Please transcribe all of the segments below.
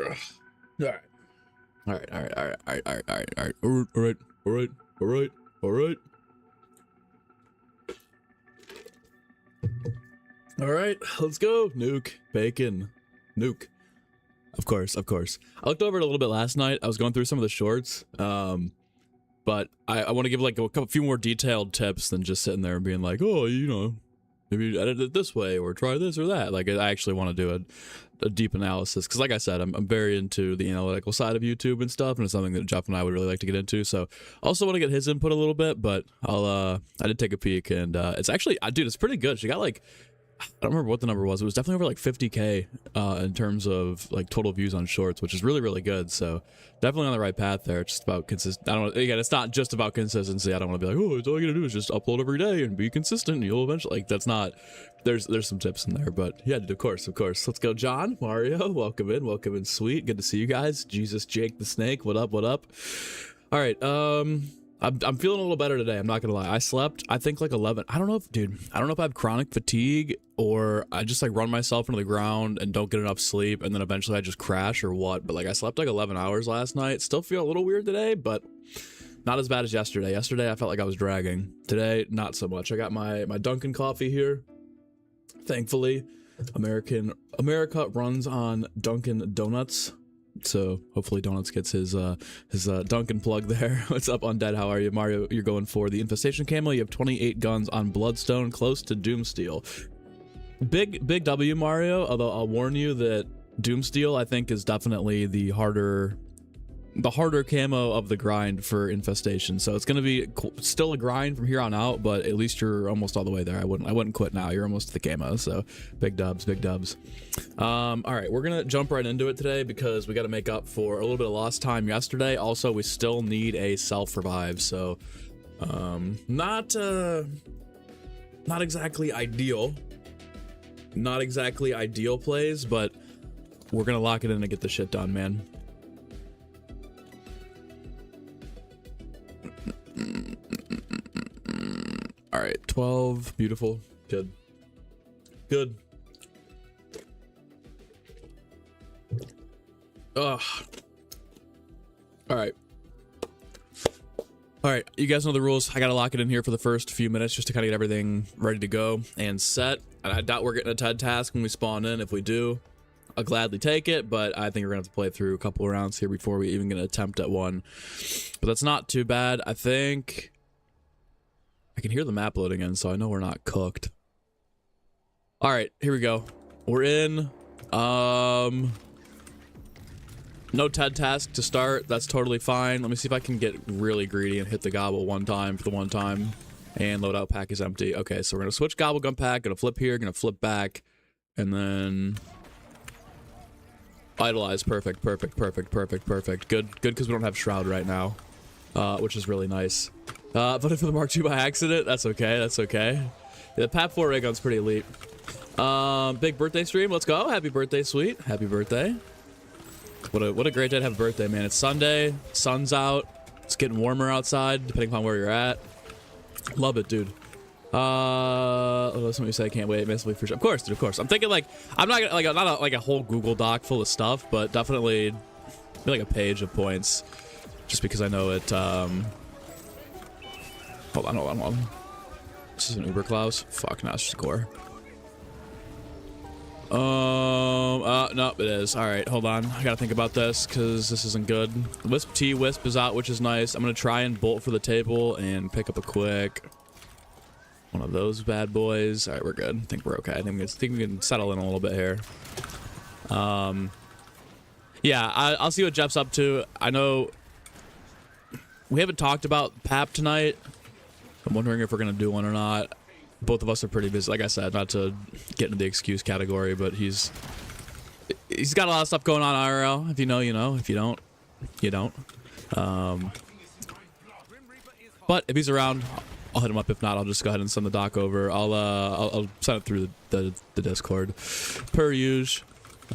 right. All right. All right. All right. All right. All right. All right. All right. All right. All right. All right. All right. All right. Let's go. Nuke. Bacon. Nuke. Of course. Of course. I looked over it a little bit last night. I was going through some of the shorts. But I want to give like a few more detailed tips than just sitting there and being like, oh, you know, maybe edit it this way or try this or that. Like, I actually want to do a deep analysis because, like I said, I'm very into the analytical side of YouTube and stuff, and it's something that Jeff and I would really like to get into. So, I also want to get his input a little bit. But I did take a peek, and it's actually, dude, it's pretty good. She got like, I don't remember what the number was. It was definitely over like 50K in terms of like total views on shorts, which is really, really good. So definitely on the right path there. It's just about I don't know. Again, it's not just about consistency. I don't want to be like, oh, it's all you gotta do is just upload every day and be consistent. And you'll eventually, like, that's not, there's some tips in there, but yeah, of course. Let's go, John, Mario, welcome in, sweet. Good to see you guys. Jesus, Jake the Snake, what up? All right, I'm feeling a little better today. I'm not gonna lie. I slept, I think like 11. I don't know if I have chronic fatigue or I just like run myself into the ground and don't get enough sleep, and then eventually I just crash or what. But like I slept like 11 hours last night. Still feel a little weird today, but not as bad as yesterday. Yesterday I felt like I was dragging. Today, not so much. I got my Dunkin' coffee here. Thankfully, America runs on Dunkin' Donuts. So hopefully Donuts gets his Dunkin' plug there. What's up, Undead? How are you? Mario, you're going for the Infestation Camo. You have 28 guns on Bloodstone, close to Doomsteel. Big W, Mario, although I'll warn you that Doomsteel, I think, is definitely the harder camo of the grind for Infestation. So it's going to be still a grind from here on out, but at least you're almost all the way there. I wouldn't quit now. You're almost to the camo, so big dubs. All right, we're going to jump right into it today because we got to make up for a little bit of lost time yesterday. Also, we still need a self-revive, so not exactly ideal. Not exactly ideal plays, but we're going to lock it in and get the shit done, man. All right, 12, beautiful, good. Ugh. All right, you guys know the rules. I gotta lock it in here for the first few minutes just to kind of get everything ready to go and set. And I doubt we're getting a TED task when we spawn in. If we do, I'll gladly take it, but I think we're gonna have to play through a couple of rounds here before we even get an attempt at one. But that's not too bad. I think I can hear the map loading in, so I know we're not cooked. All right, here we go. We're in. No TED task to start. That's totally fine. Let me see if I can get really greedy and hit the gobble one time for the one time. And loadout pack is empty. Okay, so we're gonna switch gobble gun pack. Gonna flip here. Gonna flip back, and then idolize. Perfect. Good because we don't have shroud right now, which is really nice. But if the Mark II by accident, that's okay. Yeah, the PAP 4 ray gun's pretty elite. Big birthday stream. Let's go. Happy birthday, sweet. Happy birthday. What a great day to have a birthday, man. It's Sunday. Sun's out. It's getting warmer outside, depending upon where you're at. Love it, dude. That's what you say. Can't wait. Massively for sure. Of course, dude. Of course. I'm thinking like I'm not gonna, like a whole Google Doc full of stuff, but definitely maybe like a page of points, just because I know it. Hold on. This is an Uber Klaus. Fuck, no, it's just a core. No, it is. All right, hold on. I gotta think about this because this isn't good. Wisp is out, which is nice. I'm gonna try and bolt for the table and pick up a quick one of those bad boys. All right, we're good. I think we're okay. I think we can settle in a little bit here. Yeah, I'll see what Jeff's up to. I know we haven't talked about PAP tonight. I'm wondering if we're gonna do one or not. Both of us are pretty busy. Like I said, not to get into the excuse category, but he's got a lot of stuff going on IRL. If you know, you know. If you don't, you don't. But if he's around, I'll hit him up. If not, I'll just go ahead and send the doc over. I'll send it through the Discord, per usual.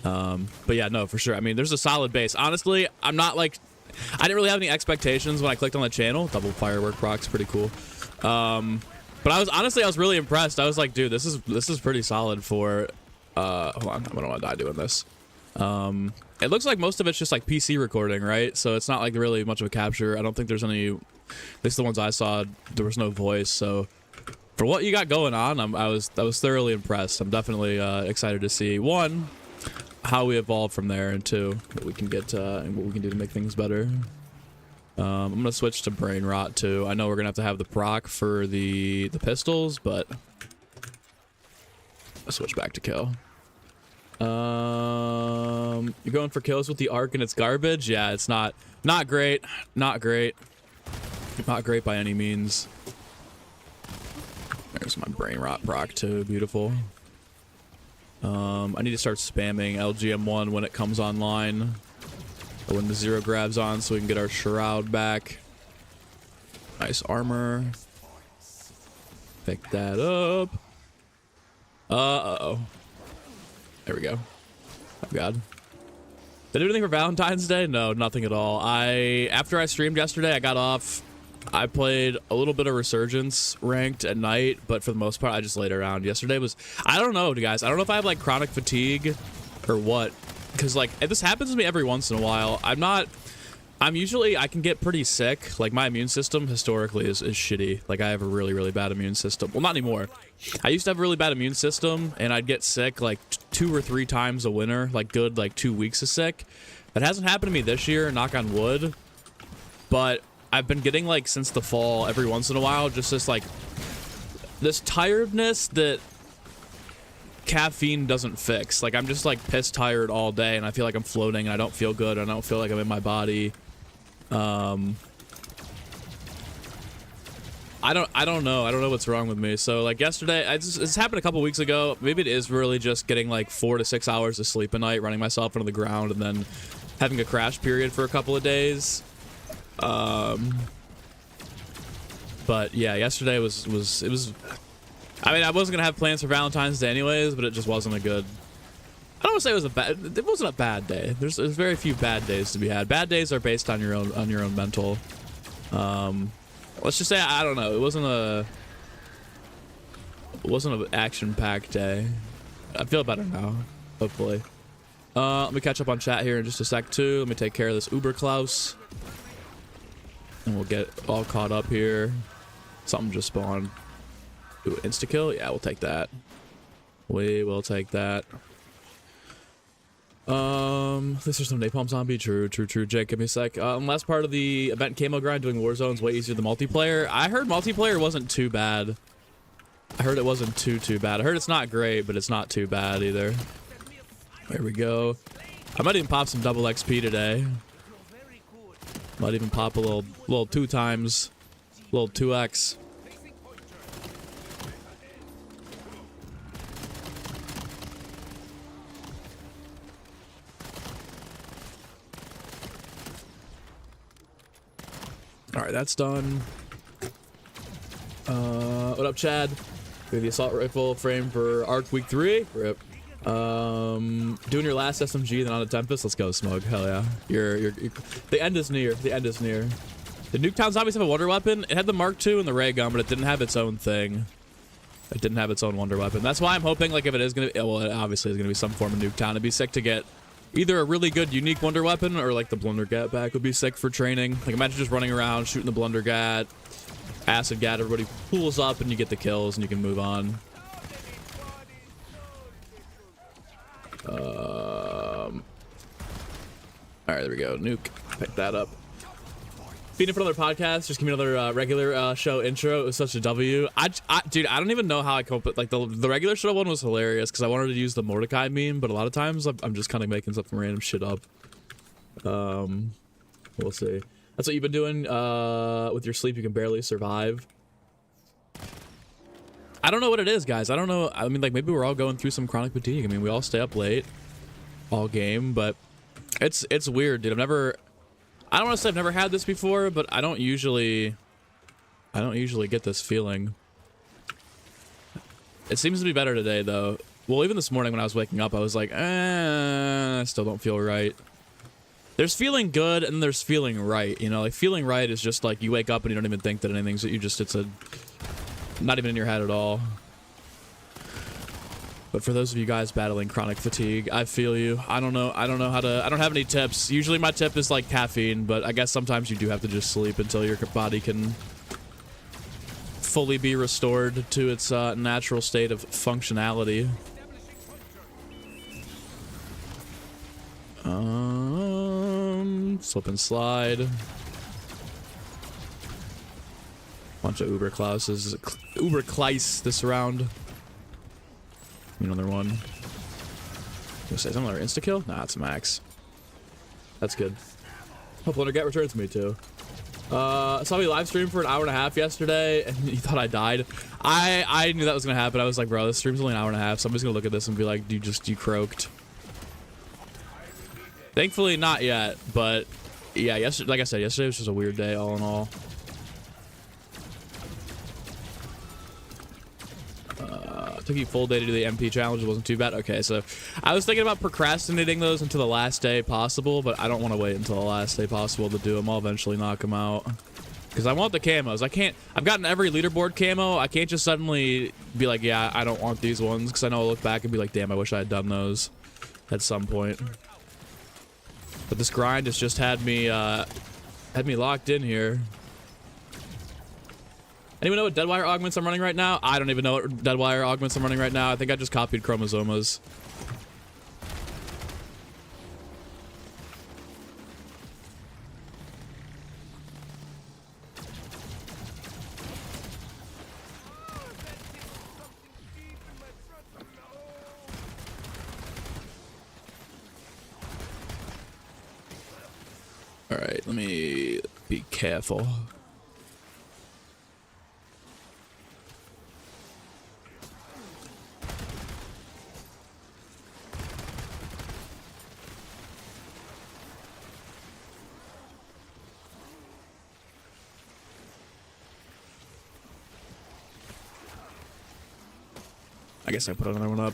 But yeah, no, for sure. I mean, there's a solid base. Honestly, I'm not like, I didn't really have any expectations when I clicked on the channel. Double firework procs, pretty cool. But I was really impressed. I was like, dude, this is pretty solid for hold on, I don't want to die doing this. It looks like most of it's just like PC recording, right? So it's not like really much of a capture. I don't think there's any, at least the ones I saw, there was no voice. So for what you got going on, I was thoroughly impressed. I'm definitely excited to see, one, how we evolve from there, and two, what we can get and what we can do to make things better. I'm gonna switch to brain rot too. I know we're gonna have to have the proc for the pistols, but I'll switch back to kill. You're going for kills with the arc and it's garbage. Yeah, it's not great, not great by any means. There's my brain rot proc too. Beautiful. I need to start spamming LGM1 when it comes online, or when the 0 grabs on, so we can get our shroud back. Nice armor. Pick that up. Uh-oh. There we go. Oh god. Did I do anything for Valentine's Day? No, nothing at all. After I streamed yesterday, I got off. I played a little bit of Resurgence ranked at night, but for the most part, I just laid around. Yesterday was, I don't know, guys. I don't know if I have like chronic fatigue or what, because like this happens to me every once in a while. I can get pretty sick. Like my immune system historically is shitty. Like I have a really, really bad immune system. Well, not anymore. I used to have a really bad immune system, and I'd get sick like 2 or 3 times a winter, like good, like 2 weeks of sick. That hasn't happened to me this year, knock on wood, but I've been getting like since the fall every once in a while, just this tiredness that caffeine doesn't fix. Like I'm just like piss tired all day, and I feel like I'm floating, and I don't feel good, and I don't feel like I'm in my body. I don't know what's wrong with me. So like yesterday, this happened a couple weeks ago. Maybe it is really just getting like 4 to 6 hours of sleep a night, running myself into the ground, and then having a crash period for a couple of days. But yeah, yesterday was I mean, I wasn't gonna have plans for Valentine's Day anyways, but it just wasn't a good, I don't want to say it wasn't a bad day. There's very few bad days to be had. Bad days are based on your own mental. Let's just say, I don't know, it wasn't an action-packed day. I feel better now, hopefully. Let me catch up on chat here in just a sec too. Let me take care of this Uber Klaus, and we'll get all caught up here. Something just spawned. Ooh, insta-kill? Yeah, we'll take that. We will take that. This is some napalm zombie. True. Jake, give me a sec. Last part of the event camo grind, doing Warzone's way easier than multiplayer. I heard multiplayer wasn't too bad. I heard it wasn't too bad. I heard it's not great, but it's not too bad either. There we go. I might even pop some double XP today. Might even pop a little 2 times, little 2x. All right, that's done. What up, Chad? We have the assault rifle frame for Arc Week 3. Rip. Doing your last SMG, then on a Tempest. Let's go, Smug. Hell yeah. You're the end is near. The end is near. Did Nuketown Zombies have a wonder weapon? It had the Mark II and the ray gun, but it didn't have its own thing. It didn't have its own wonder weapon. That's why I'm hoping, like, if it is gonna be, well, it obviously is gonna be some form of Nuketown. It'd be sick to get either a really good unique wonder weapon, or like the Blundergat back would be sick for training. Like imagine just running around shooting the Blundergat, Acid Gat, everybody pulls up and you get the kills and you can move on. All right, there we go. Nuke, pick that up. Feeding for another podcast. Just give me another regular show intro. It was such a W. Dude, I don't even know how I come up with, like, the regular show one was hilarious because I wanted to use the Mordecai meme, but a lot of times I'm just kind of making some random shit up. We'll see. That's what you've been doing with your sleep. You can barely survive. I don't know what it is, guys. I don't know. I mean, like, maybe we're all going through some chronic fatigue. I mean, we all stay up late all game, but it's weird, dude. I don't want to say I've never had this before, but I don't usually get this feeling. It seems to be better today, though. Well, even this morning when I was waking up, I was like, I still don't feel right. There's feeling good and there's feeling right, you know? Like, feeling right is just like you wake up and you don't even think that anything's, it's not even in your head at all. But for those of you guys battling chronic fatigue, I feel you. I don't know how to, I don't have any tips. Usually my tip is like caffeine, but I guess sometimes you do have to just sleep until your body can fully be restored to its natural state of functionality. Slip and slide. Bunch of Uber Klauses. Uber Kleis this round. Another one. Gonna say something, another insta kill? Nah, it's a max. That's good. Hope Get returns me too. Saw me live stream for an hour and a half yesterday, and you thought I died. I knew that was gonna happen. I was like, bro, this stream's only an hour and a half. Somebody's gonna look at this and be like, you croaked. Thankfully, not yet. But yeah, yesterday, like I said, yesterday was just a weird day, all in all. Took you full day to do the MP challenge. It wasn't too bad. Okay, so I was thinking about procrastinating those until the last day possible, but I don't want to wait until the last day possible to do them. I'll eventually knock them out because I want the camos. I've gotten every leaderboard camo. I can't just suddenly be like, yeah, I don't want these ones, because I know I'll look back and be like, damn, I wish I had done those at some point. But this grind has just had me locked in here. Anyone know what Deadwire augments I'm running right now? I don't even know what Deadwire augments I'm running right now. I think I just copied Chromosomas. All right, let me be careful. I guess I put another one up.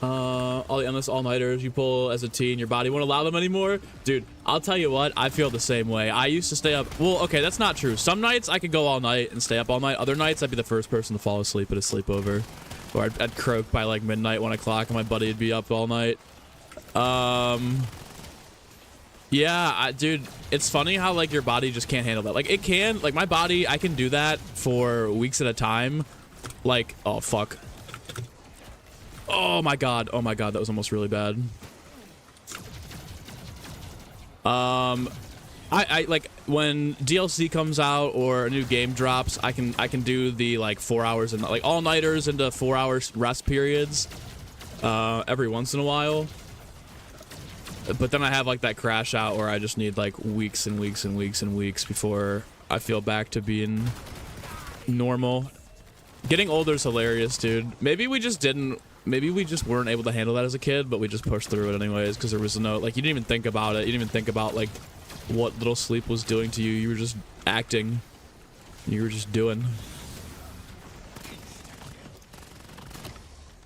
All the endless all-nighters you pull as a teen, your body won't allow them anymore? Dude, I'll tell you what, I feel the same way. I used to stay up. Well, okay, that's not true. Some nights I could go all night and stay up all night. Other nights I'd be the first person to fall asleep at a sleepover. Or I'd croak by like midnight, 1 o'clock, and my buddy would be up all night. Yeah, dude, it's funny how like your body just can't handle that. Like it can, like my body, I can do that for weeks at a time. Like, oh fuck. Oh my god, that was almost really bad. I like when DLC comes out or a new game drops, I can do the like 4 hours and like all-nighters into 4 hours rest periods every once in a while. But then I have like that crash out where I just need like weeks and weeks and weeks and weeks before I feel back to being normal. Getting older is hilarious, dude. Maybe we just weren't able to handle that as a kid, but we just pushed through it anyways because there was no, like, you didn't even think about it. You didn't even think about like what little sleep was doing to you. You were just acting. You were just doing.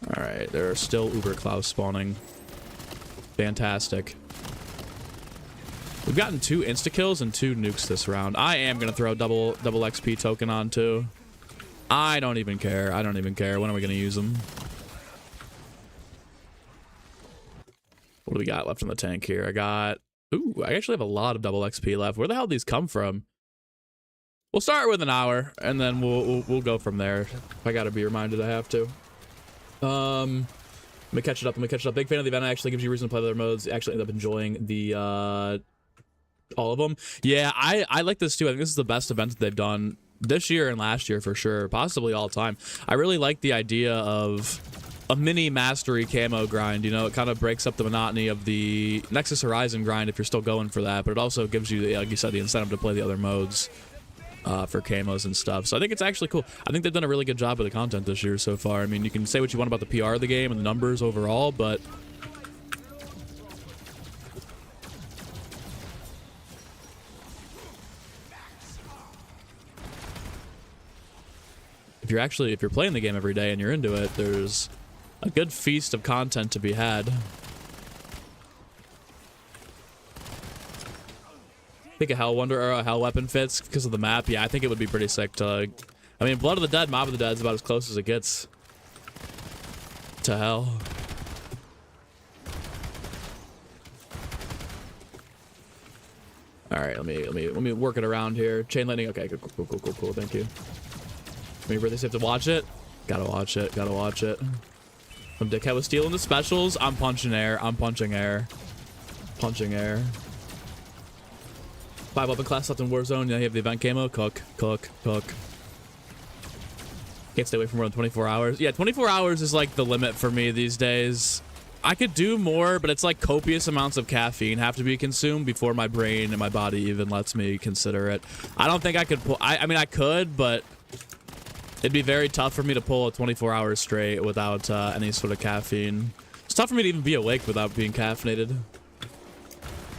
All right, there are still Uber Klaus spawning. Fantastic. We've gotten 2 insta-kills and 2 nukes this round. I am going to throw double XP token on too. I don't even care. I don't even care. When are we going to use them? What do we got left in the tank here? Ooh, I actually have a lot of double XP left. Where the hell did these come from? We'll start with an hour, and then we'll go from there. If I got to be reminded, I have to. Let me catch it up. Big fan of the event. It actually gives you a reason to play the other modes. Actually end up enjoying the all of them. Yeah, I like this too. I think this is the best event that they've done this year and last year for sure, possibly all time. I really like the idea of a mini mastery camo grind. You know, it kind of breaks up the monotony of the Nexus Horizon grind if you're still going for that, but it also gives you, like you said, the incentive to play the other modes for camos and stuff. So I think it's actually cool. I think they've done a really good job with the content this year so far. I mean, you can say what you want about the PR of the game and the numbers overall, but if you're playing the game every day and you're into it, there's a good feast of content to be had. think a Hell Wonder or a Hell Weapon fits because of the map. Yeah, I think it would be pretty sick to... I mean, Blood of the Dead, Mob of the Dead is about as close as it gets to Hell. All right, let me work it around here. Chain lightning. Okay, cool. Thank you. Let me really have to watch it. Gotta watch it. Some dickhead was stealing the specials. I'm punching air. Punching air. 5 weapon class left in Warzone. Yeah, you have the event camo. Cook. Can't stay away from more than 24 hours. Yeah, 24 hours is like the limit for me these days. I could do more, but it's like copious amounts of caffeine have to be consumed before my brain and my body even lets me consider it. I don't think I could pull... I mean, I could, but it'd be very tough for me to pull a 24 hours straight without any sort of caffeine. It's tough for me to even be awake without being caffeinated.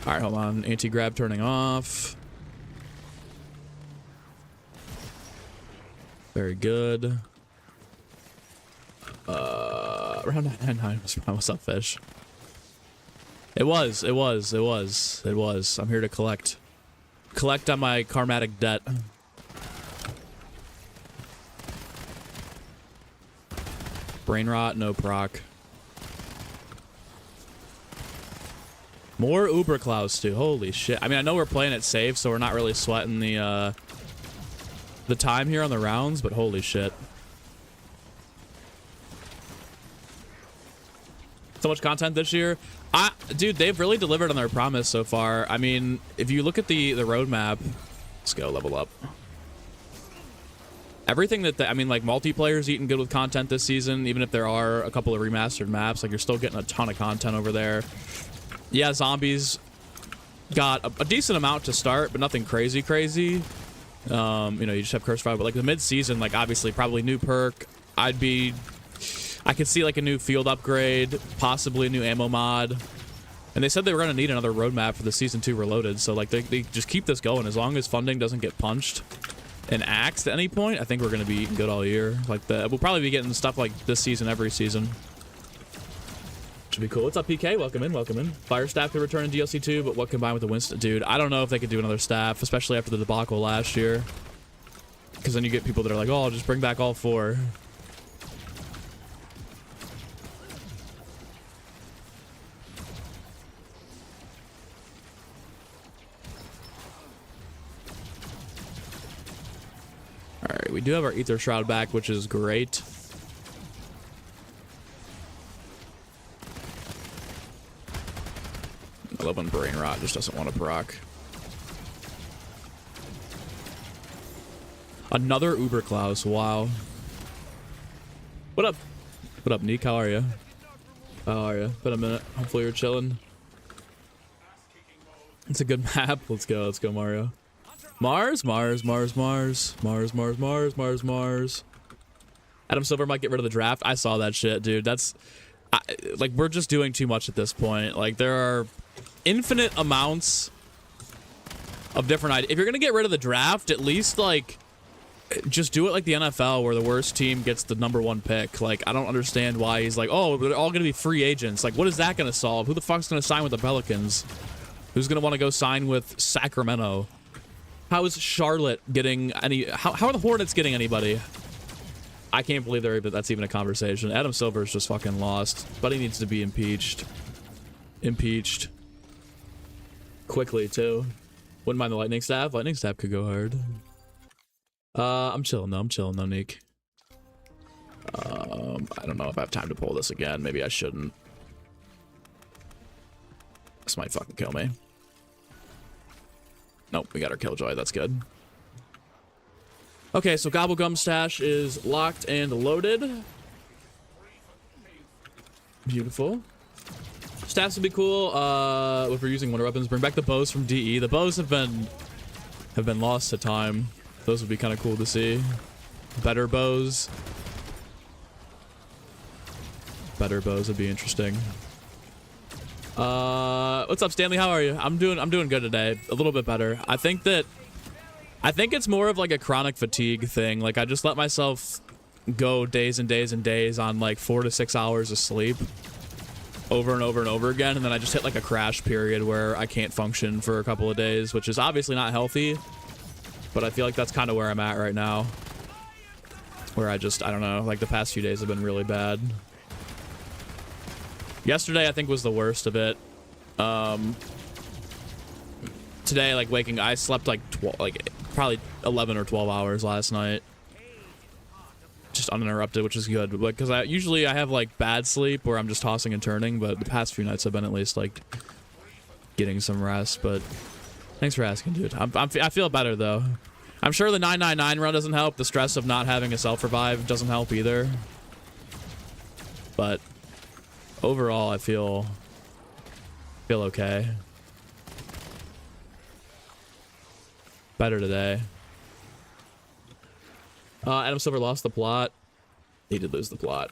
All right, hold on. Anti-grab turning off. Very good. Round 99 was what's up, fish? It was. I'm here to collect on my karmatic debt. Brain rot, no proc. More Uber Klaus too. Holy shit. I mean, I know we're playing it safe, so we're not really sweating the time here on the rounds, but holy shit. So much content this year. Dude, they've really delivered on their promise so far. I mean, if you look at the roadmap, let's go level up. Everything that I mean, like multiplayer's eating good with content this season. Even if there are a couple of remastered maps, like you're still getting a ton of content over there. Yeah, zombies got a decent amount to start, but nothing crazy. You know, you just have Curse Fire, but like the mid-season, like obviously probably new perk. I could see like a new field upgrade, possibly a new ammo mod. And they said they were going to need another roadmap for the Season 2 Reloaded. So like they just keep this going. As long as funding doesn't get punched and axed at any point, I think we're going to be eating good all year. Like we'll probably be getting stuff like this season every season. Should be cool. What's up, PK? Welcome in. Fire Staff could return in DLC 2, but what combined with the Winston? Dude, I don't know if they could do another staff, especially after the debacle last year. Because then you get people that are like, oh, I'll just bring back all 4. Alright, we do have our Ether Shroud back, which is great. I love when Brain Rot just doesn't want to proc. Another Uber Klaus, wow. What up? What up, Neek? How are you? How are you? Been a minute. Hopefully you're chilling. It's a good map. Let's go, Mario. Mars. Adam Silver might get rid of the draft. I saw that shit, dude. That's... like, we're just doing too much at this point. Like, there are infinite amounts of different ideas. If you're gonna get rid of the draft, at least, like, just do it like the NFL, where the worst team gets the #1 pick. Like, I don't understand why he's like, oh, they're all gonna be free agents. Like, what is that gonna solve? Who the fuck's gonna sign with the Pelicans? Who's gonna want to go sign with Sacramento? How is Charlotte getting any... How are the Hornets getting anybody? I can't believe that's even a conversation. Adam Silver's just fucking lost. But he needs to be impeached. Quickly, too. Wouldn't mind the Lightning Staff. Lightning Staff could go hard. I'm chilling, though, Nick. I don't know if I have time to pull this again. Maybe I shouldn't. This might fucking kill me. Nope, we got our Killjoy. That's good. Okay, so Gobblegum Stash is locked and loaded. Beautiful. Staffs would be cool. If we're using Wonder Weapons, bring back the bows from DE. The bows have been lost to time. Those would be kind of cool to see. Better bows. Better bows would be interesting. What's up, Stanley? How are you? I'm doing good today. A little bit better. I think it's more of like a chronic fatigue thing. Like, I just let myself go days and days and days on like 4 to 6 hours of sleep. over and over and over again, and then I just hit like a crash period where I can't function for a couple of days, which is obviously not healthy, but I feel like that's kind of where I'm at right now. Where I don't know, like the past few days have been really bad. Yesterday I think was the worst of it. Today, like I slept like probably 11 or 12 hours last night. Just uninterrupted, which is good, because I usually have like bad sleep where I'm just tossing and turning, but the past few nights I've been at least like getting some rest. But thanks for asking, dude. I feel better though. I'm sure the 999 run doesn't help. The stress of not having a self revive doesn't help either. But overall, I feel okay. Better today. Adam Silver lost the plot. He did lose the plot.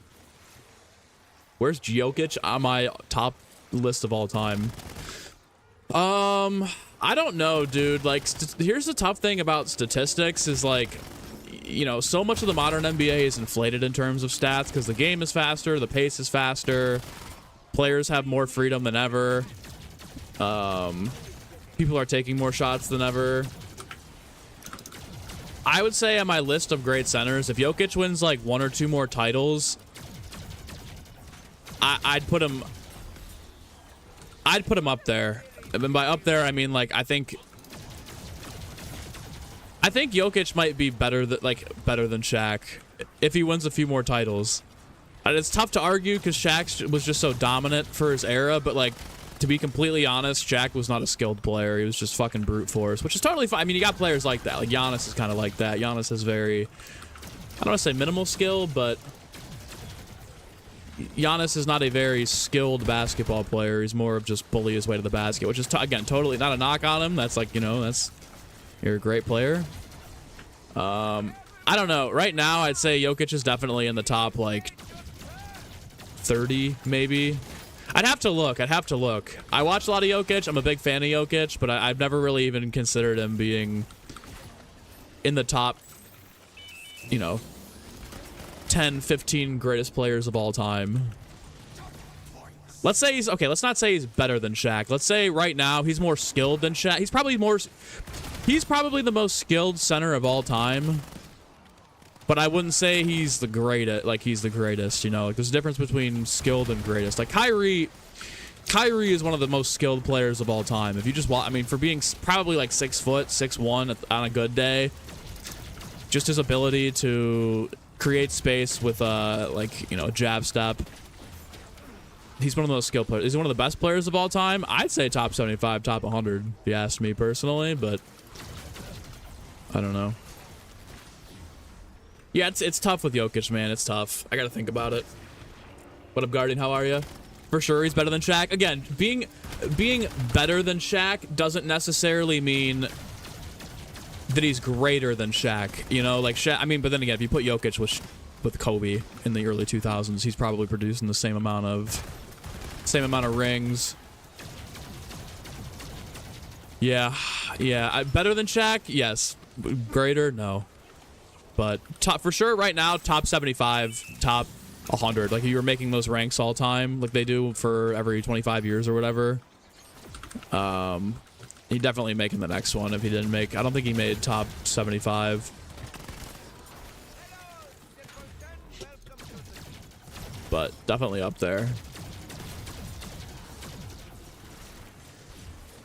Where's Jokic on my top list of all time? I don't know, dude. Like, here's the tough thing about statistics is like, you know, so much of the modern NBA is inflated in terms of stats because the game is faster, the pace is faster, players have more freedom than ever. People are taking more shots than ever. I would say on my list of great centers, if Jokic wins like 1 or 2 more titles, I'd put him up there. And by up there, I mean like I think Jokic might be better than Shaq if he wins a few more titles. And it's tough to argue because Shaq was just so dominant for his era, but like, to be completely honest, Shaq was not a skilled player. He was just fucking brute force, which is totally fine. I mean, you got players like that. Like Giannis is kind of like that. Giannis is very, I don't want to say minimal skill, but Giannis is not a very skilled basketball player. He's more of just bully his way to the basket, which is, again, totally not a knock on him. That's like, you know, you're a great player. I don't know. Right now, I'd say Jokic is definitely in the top, like, 30, maybe. I'd have to look. I watch a lot of Jokic. I'm a big fan of Jokic, but I've never really even considered him being in the top, you know, 10, 15 greatest players of all time. Let's say he's, okay, let's not say he's better than Shaq. Let's say right now he's more skilled than Shaq. He's probably the most skilled center of all time. But I wouldn't say he's the greatest, you know? Like, there's a difference between skilled and greatest. Like, Kyrie is one of the most skilled players of all time. If you just watch, I mean, for being probably like 6 foot, 6'1" on a good day, just his ability to create space with, like, you know, jab step. He's one of the most skilled players. He's one of the best players of all time. I'd say top 75, top 100, if you asked me personally, but I don't know. Yeah, it's tough with Jokic, man. It's tough. I gotta think about it. What up, Guardian? How are you? For sure, he's better than Shaq. Again, being better than Shaq doesn't necessarily mean that he's greater than Shaq. You know, like Shaq. I mean, but then again, if you put Jokic with Kobe in the early 2000s, he's probably producing the same amount of rings. Yeah. Better than Shaq? Yes. Greater? No. But top for sure right now, top 75, top 100. Like if you were making those ranks all time, like they do for every 25 years or whatever. He'd definitely making the next one if he didn't make. I don't think he made top 75. But definitely up there.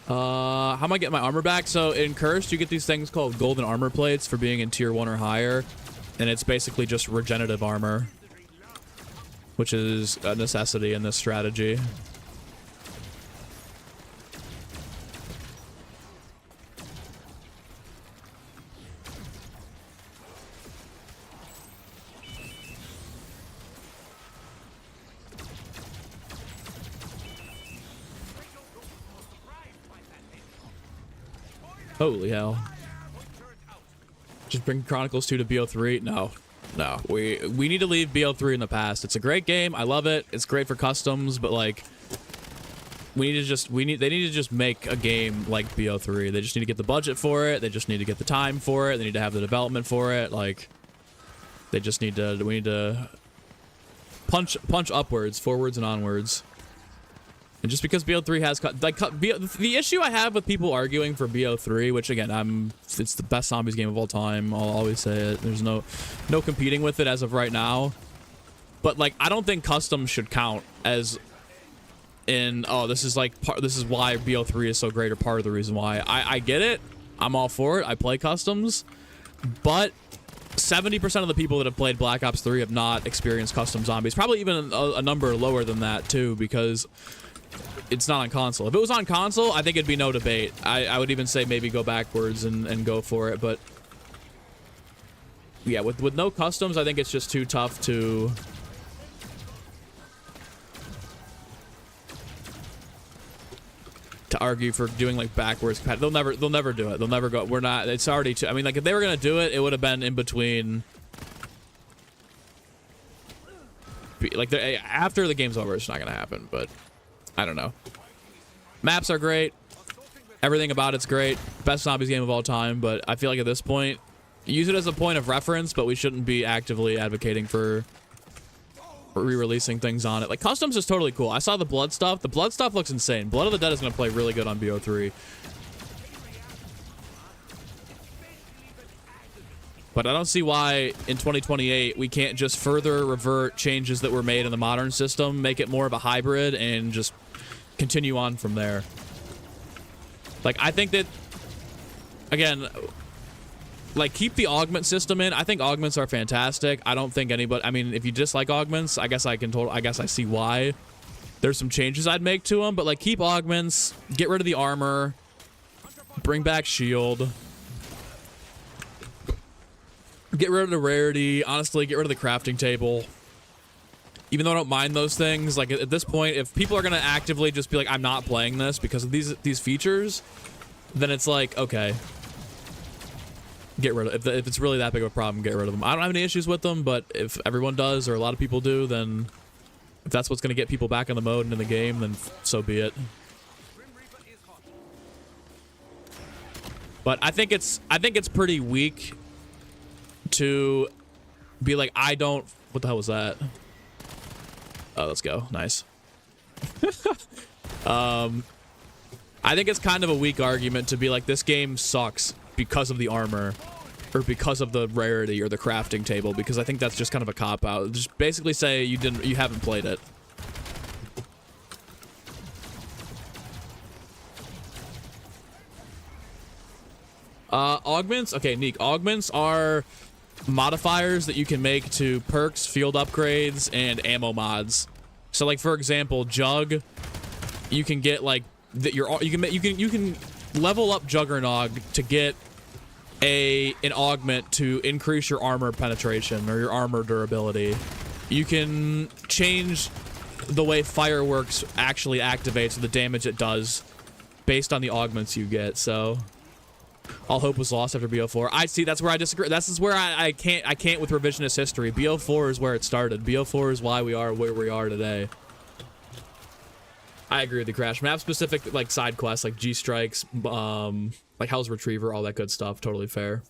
How am I getting my armor back? So in Cursed, you get these things called golden armor plates for being in tier 1 or higher. And it's basically just regenerative armor, which is a necessity in this strategy. Holy hell. Just bring Chronicles 2 to BO3? No. We need to leave BO3 in the past. It's a great game. I love it. It's great for customs, but like they need to just make a game like BO3. They just need to get the budget for it. They just need to get the time for it. They need to have the development for it. Like we need to punch upwards, forwards and onwards. And just because BO3 has the issue I have with people arguing for BO3, which again it's the best zombies game of all time. I'll always say it. There's no competing with it as of right now. But like I don't think customs should count as in this is why BO3 is so great or part of the reason why. I get it. I'm all for it. I play customs, but 70% of the people that have played Black Ops 3 have not experienced custom zombies. Probably even a number lower than that too, because it's not on console. If it was on console, I think it'd be no debate. I would even say maybe go backwards and go for it. But yeah, with no customs, I think it's just too tough to argue for doing like backwards. They'll never do it. They'll never go. We're not. It's already too. I mean, like if they were gonna do it, it would have been in between. Like after the game's over, it's not gonna happen. But I don't know. Maps are great. Everything about it's great. Best zombies game of all time. But I feel like at this point, use it as a point of reference. But we shouldn't be actively advocating for re-releasing things on it. Like customs is totally cool. I saw the blood stuff. The blood stuff looks insane. Blood of the Dead is going to play really good on BO3. But I don't see why in 2028 we can't just further revert changes that were made in the modern system, make it more of a hybrid, and just continue on from there. Like I think that again, like keep the augment system in. I think augments are fantastic. I don't think anybody, I mean, if you dislike augments, I guess I see why. There's some changes I'd make to them, but like keep augments, get rid of the armor, bring back shield, get rid of the rarity, honestly, get rid of the crafting table. Even though I don't mind those things, like at this point, if people are gonna actively just be like, I'm not playing this because of these features, then it's like, okay, get rid of if it's really that big of a problem, get rid of them. I don't have any issues with them, but if everyone does or a lot of people do, then if that's what's going to get people back in the mode and in the game, then so be it. But I think it's pretty weak to be like, I don't. What the hell was that? Oh, let's go. Nice. I think it's kind of a weak argument to be like, this game sucks because of the armor or because of the rarity or the crafting table, because I think that's just kind of a cop-out. Just basically say you haven't played it. Augments? Okay, Neek. Augments are modifiers that you can make to perks, field upgrades, and ammo mods. So like for example, Jug, you can get like you can level up Juggernog to get an augment to increase your armor penetration or your armor durability. You can change the way fireworks actually activates, the damage it does based on the augments you get. So all hope was lost after BO4. I see. That's where I disagree. This is where I can't with revisionist history. BO4 is where it started. BO4 is why we are where we are today. I agree with the Crash. Map specific like side quests like G strikes, like Hell's Retriever, all that good stuff. Totally fair.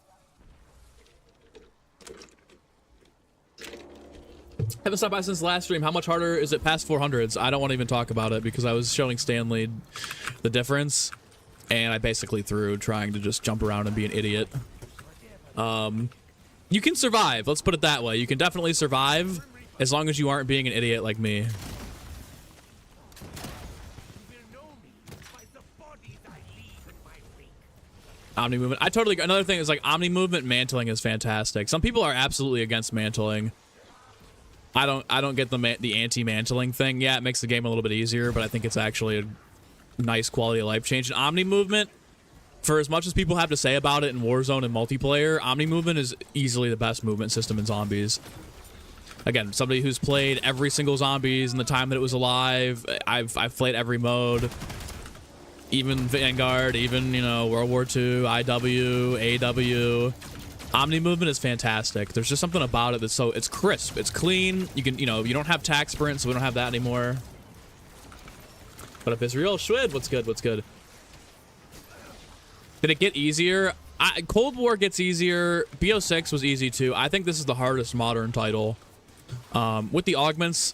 Haven't stopped by since the last stream. How much harder is it past 400s? I don't want to even talk about it because I was showing Stanley the difference, and I basically threw trying to just jump around and be an idiot. You can survive. Let's put it that way. You can definitely survive as long as you aren't being an idiot like me. Omni movement. I totally. Another thing is like omni movement mantling is fantastic. Some people are absolutely against mantling. I don't get the anti-mantling thing. Yeah, it makes the game a little bit easier, but I think it's actually a nice quality of life change. And omni movement, for as much as people have to say about it in Warzone and multiplayer, omni movement is easily the best movement system in zombies. Again, somebody who's played every single zombies in the time that it was alive. I've played every mode. Even Vanguard, even, you know, World War II, IW, AW. Omni movement is fantastic. There's just something about it that's so, it's crisp, it's clean. You can, you know, you don't have tac sprint, so we don't have that anymore. What up, Israel? Schwid, what's good, what's good? Did it get easier? Cold War gets easier. BO6 was easy too. I think this is the hardest modern title. With the augments,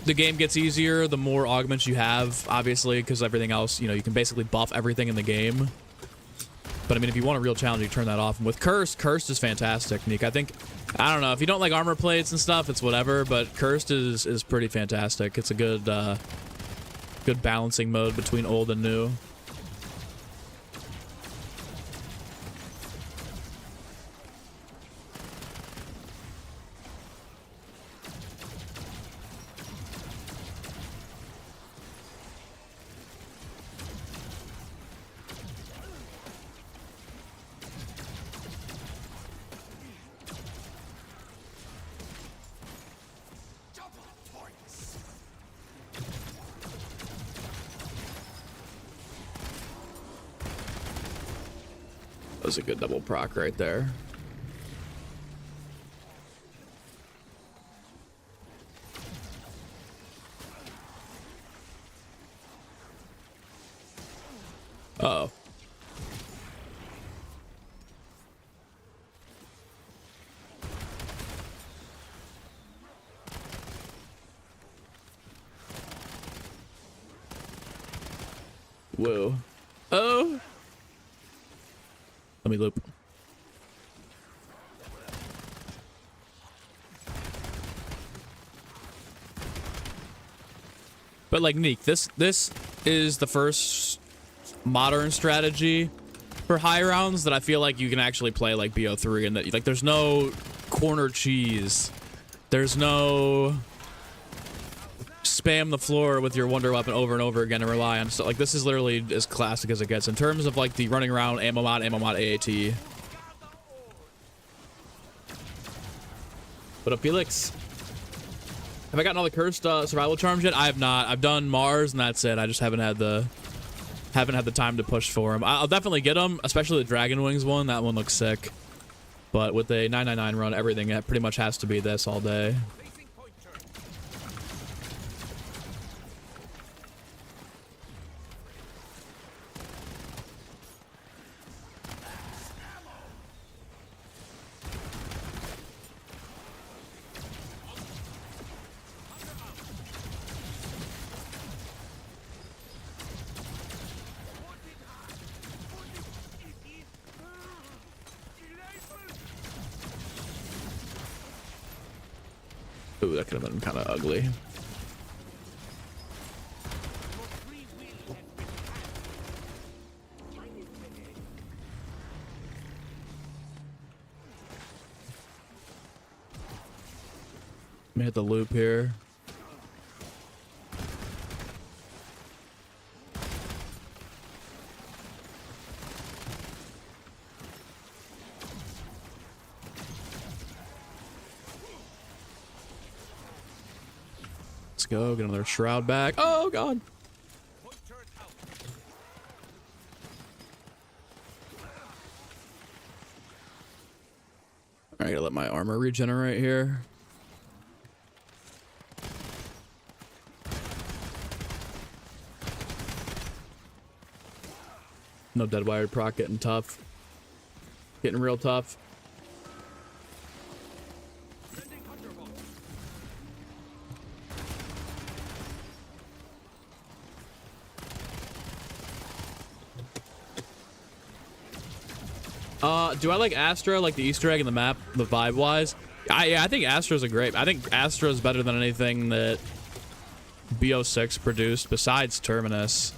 the game gets easier the more augments you have, obviously, because everything else, you know, you can basically buff everything in the game. But I mean, if you want a real challenge, you turn that off. And with Cursed is fantastic, Neek. I think, I don't know, if you don't like armor plates and stuff, it's whatever, but Cursed is pretty fantastic. It's a good good balancing mode between old and new. That was a good double proc right there. Uh-oh. Whoa. Oh. Let me loop. But like Neek, this is the first modern strategy for high rounds that I feel like you can actually play like BO3, and that like there's no corner cheese. There's no spam the floor with your wonder weapon over and over again and rely on stuff. Like this is literally as classic as it gets in terms of like the running around ammo mod AAT. What up, Felix? Have I gotten all the cursed survival charms yet? I have not. I've done Mars and that's it. I just haven't had the time to push for them. I'll definitely get them, especially the Dragon Wings one. That one looks sick. But with a 999 run, everything pretty much has to be this all day. Ooh, that could have been kind of ugly. Let me hit the loop here. Go get another shroud back. Oh god. All right, gotta let my armor regenerate here. No dead wired proc, getting tough. Getting real tough. Do I like Astra, like the Easter egg in the map, the vibe-wise? Yeah, I think Astra's I think Astra's better than anything that BO6 produced besides Terminus.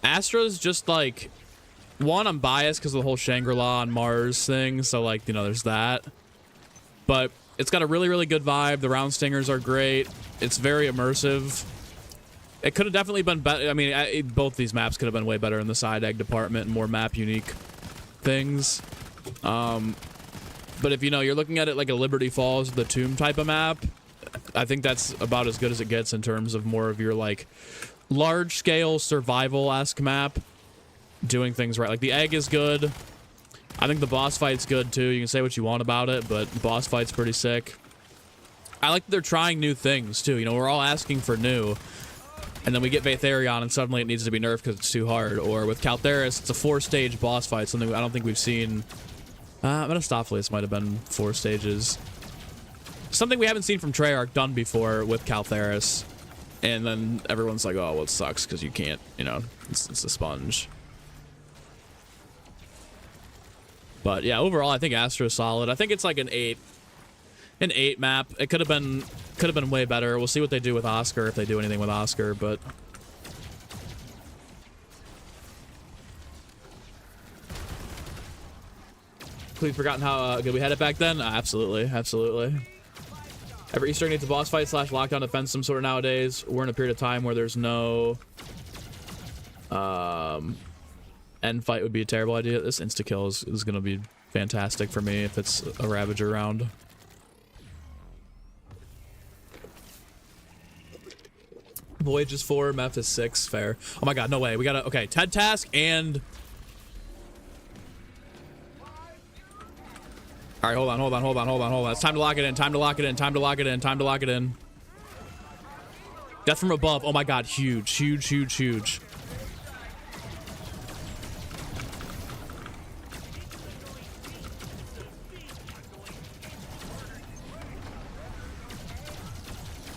Astra's just like, one, I'm biased because of the whole Shangri-La and Mars thing, so like, you know, there's that. But it's got a really, really good vibe. The round stingers are great. It's very immersive. It could have definitely been better. I mean, both these maps could have been way better in the side egg department and more map unique things. But if you know, you're looking at it like a Liberty Falls, the Tomb type of map, I think that's about as good as it gets in terms of more of your like large scale survival-esque map doing things right. Like the egg is good. I think the boss fight's good too. You can say what you want about it, but the boss fight's pretty sick. I like that they're trying new things too. You know, we're all asking for new. And then we get Vaetherion and suddenly it needs to be nerfed because it's too hard. Or with Caltheris, it's a 4-stage boss fight, something I don't think we've seen. Metastophilus might have been 4 stages. Something we haven't seen from Treyarch done before with Caltheris. And then everyone's like, oh, well, it sucks because you can't, you know, it's a sponge. But yeah, overall, I think Astro's solid. I think it's like an 8 map. It could have been way better. We'll see what they do with Oscar, if they do anything with Oscar, but completely forgotten how good we had it back then. Absolutely, absolutely. Every Easter egg needs a boss fight / lockdown defense some sort of nowadays. We're in a period of time where there's no end fight would be a terrible idea. This insta kill is going to be fantastic for me if it's a Ravager round. Voyage is 4, Meph is 6. Fair. Oh my god, no way. We gotta, okay, TED task and all right, hold on. It's time to lock it in. Time to lock it in. Death from above. Oh my god, huge.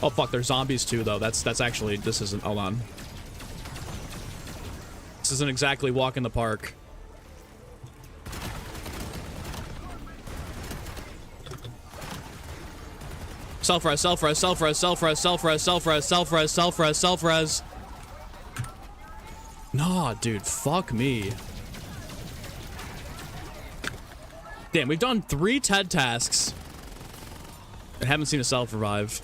Oh fuck, there's zombies too though. That's actually, this isn't, hold on. This isn't exactly walk in the park. Self-res. Nah, dude, fuck me. Damn, we've done 3 TED tasks and haven't seen a self-revive.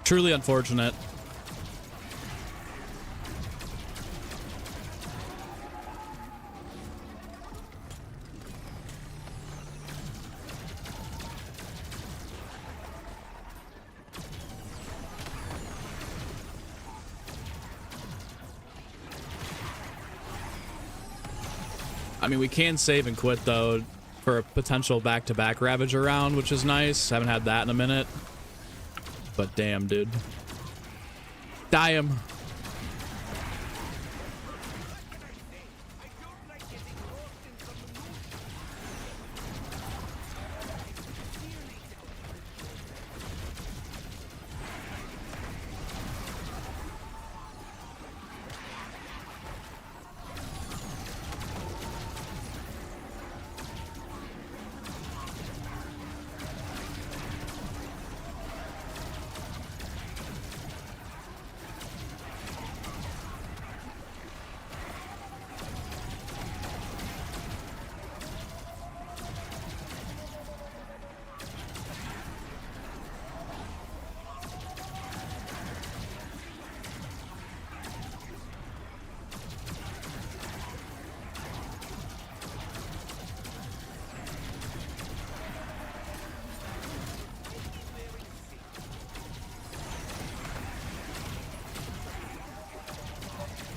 Truly unfortunate. I mean, we can save and quit though for a potential back-to-back Ravager round, which is nice. Haven't had that in a minute. But damn, dude. Die him.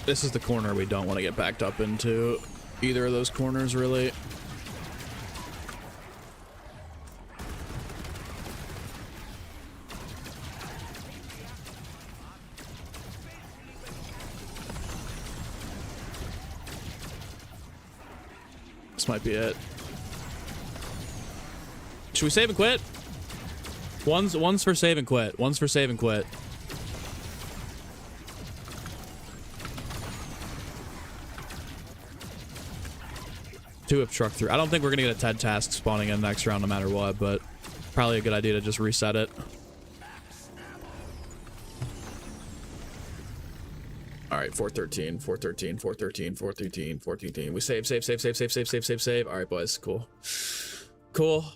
This is the corner we don't want to get backed up into. Either of those corners, really. This might be it. Should we save and quit? One's for save and quit. One's for save and quit. Two have trucked through. I don't think we're gonna get a TED task spawning in next round no matter what, but probably a good idea to just reset it. All right, 413, 413, 413, 413, 413. We save. All right, boys, cool. Cool.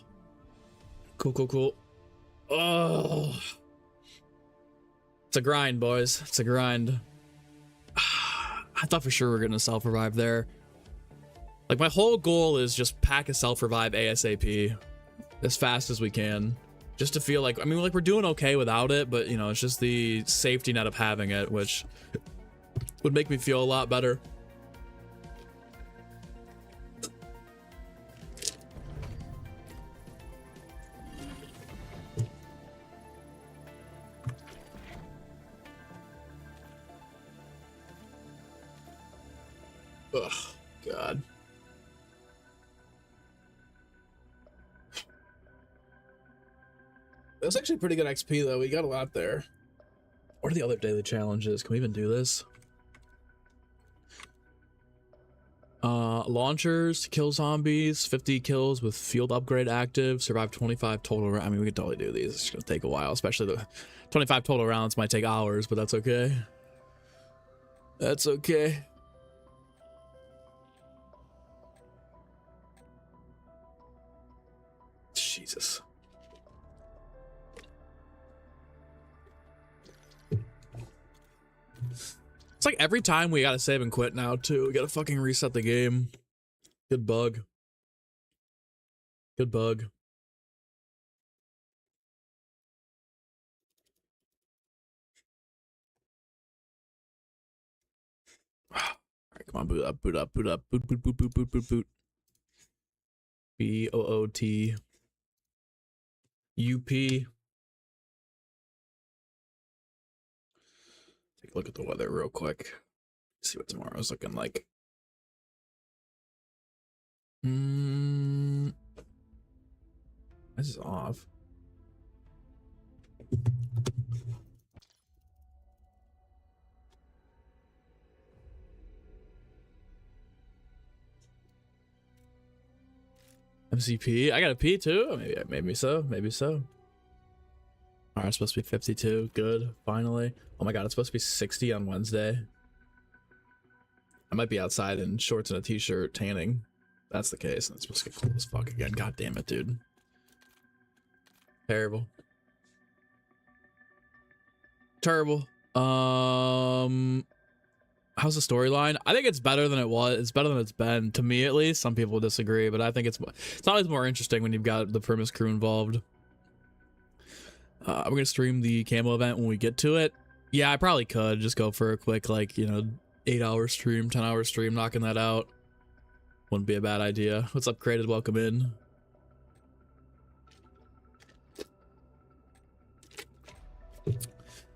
Oh. It's a grind, boys. It's a grind. I thought for sure we were gonna self-revive there. Like, my whole goal is just pack a self-revive ASAP as fast as we can, just to feel like, I mean, like, we're doing okay without it, but, you know, it's just the safety net of having it, which would make me feel a lot better. Ugh, God. That's actually pretty good XP though. We got a lot there. What are the other daily challenges? Can we even do this? Launchers to kill zombies, 50 kills with field upgrade active, survive 25 total. I mean, we could totally do these. It's gonna take a while, especially the 25 total rounds might take hours, but that's okay. That's okay. Jesus. It's like every time we gotta save and quit now too. We gotta fucking reset the game. Good bug. Good bug. Alright, come on, boot up, boot up, boot up, boot, boot, boot, boot, boot, boot, boot. BOOT. UP. Take a look at the weather real quick. See what tomorrow's looking like. This is off. MCP. I got a P too. Maybe so. Maybe so. Alright, it's supposed to be 52. Good. Finally. Oh my god, it's supposed to be 60 on Wednesday. I might be outside in shorts and a t-shirt tanning. That's the case. And it's supposed to get cool as fuck again. God damn it, dude. Terrible. Terrible. How's the storyline? I think it's better than it was. It's better than it's been, to me at least. Some people disagree, but I think it's always more interesting when you've got the premise crew involved. I'm gonna stream the camo event when we get to it. Yeah, I probably could just go for a quick, like, you know, 8-hour stream, 10-hour stream, knocking that out. Wouldn't be a bad idea. What's up, Created? Welcome in.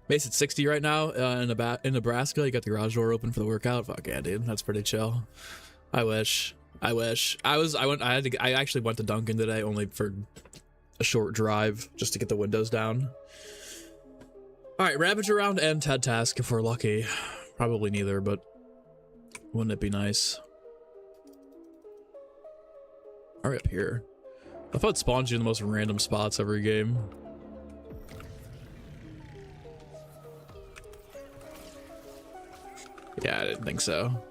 Base at 60 right now in Nebraska. You got the garage door open for the workout. Fuck yeah, dude. That's pretty chill. I wish. I actually went to Dunkin' today only for a short drive just to get the windows down. All right, Ravage around and TED task if we're lucky. Probably neither, but wouldn't it be nice? Hurry up here. I thought it spawns you in the most random spots every game. Yeah, I didn't think so.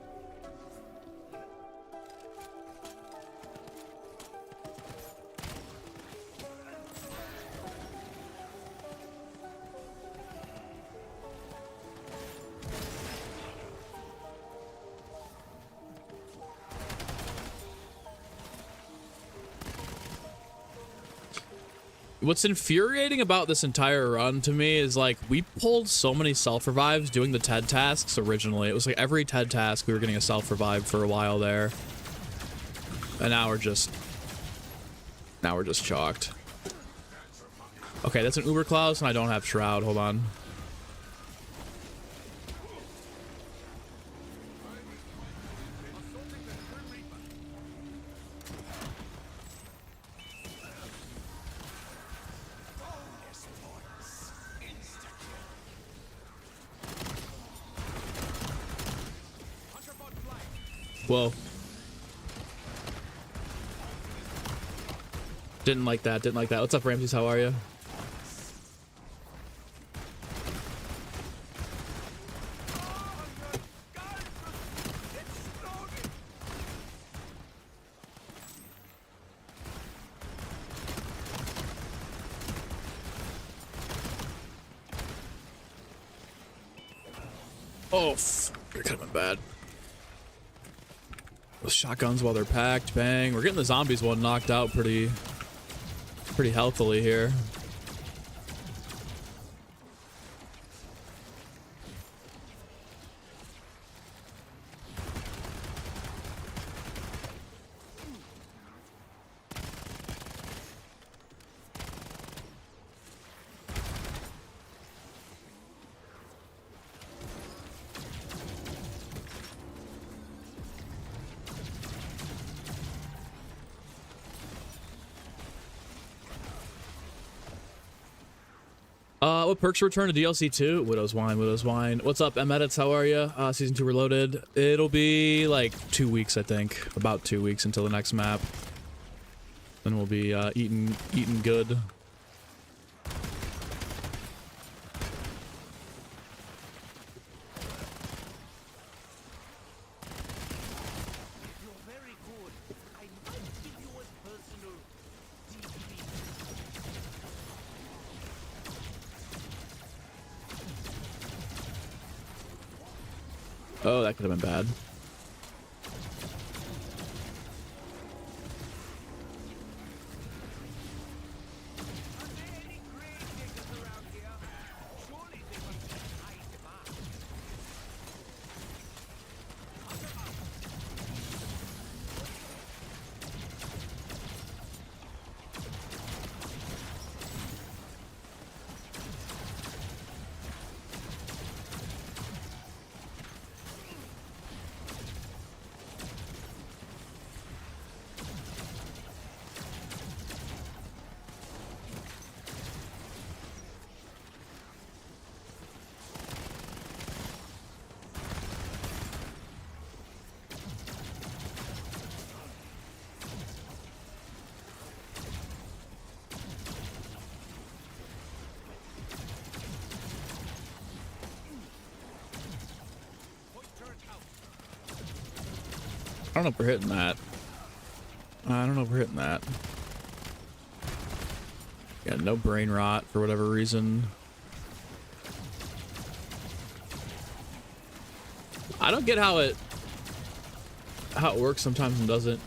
What's infuriating about this entire run to me is, like, we pulled so many self-revives doing the TED tasks originally. It was like every TED task we were getting a self-revive for a while there. And now we're just chalked. Okay, that's an Uber Klaus and I don't have Shroud. Hold on. Whoa. Didn't like that, didn't like that. What's up, Ramses? How are you? Oh, you're coming bad. Those shotguns while they're packed, bang. We're getting the zombies one knocked out pretty healthily here. What perks return to DLC 2? Widow's Wine, Widow's Wine. What's up, M-Edits? How are you? Season 2 Reloaded. It'll be like 2 weeks, I think. About 2 weeks until the next map. Then we'll be eating good. Oh, that could have been bad. I don't know if we're hitting that. I don't know if we're hitting that. Yeah, no brain rot for whatever reason. I don't get how it works sometimes and doesn't.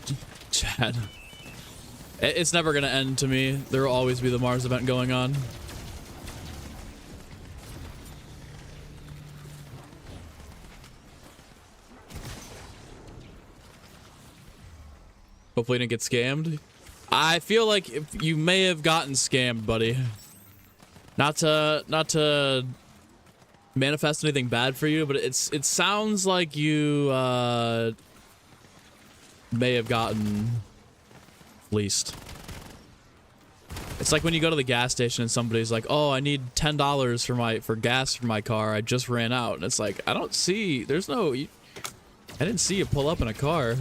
Chad. It's never gonna end to me. There will always be the Mars event going on. Hopefully you didn't get scammed. I feel like if you may have gotten scammed, buddy. Not to manifest anything bad for you, but it sounds like you may have gotten fleeced. It's like when you go to the gas station and somebody's like, "Oh, I need $10 for gas for my car. I just ran out." And it's like, I don't see. There's no. I didn't see you pull up in a car.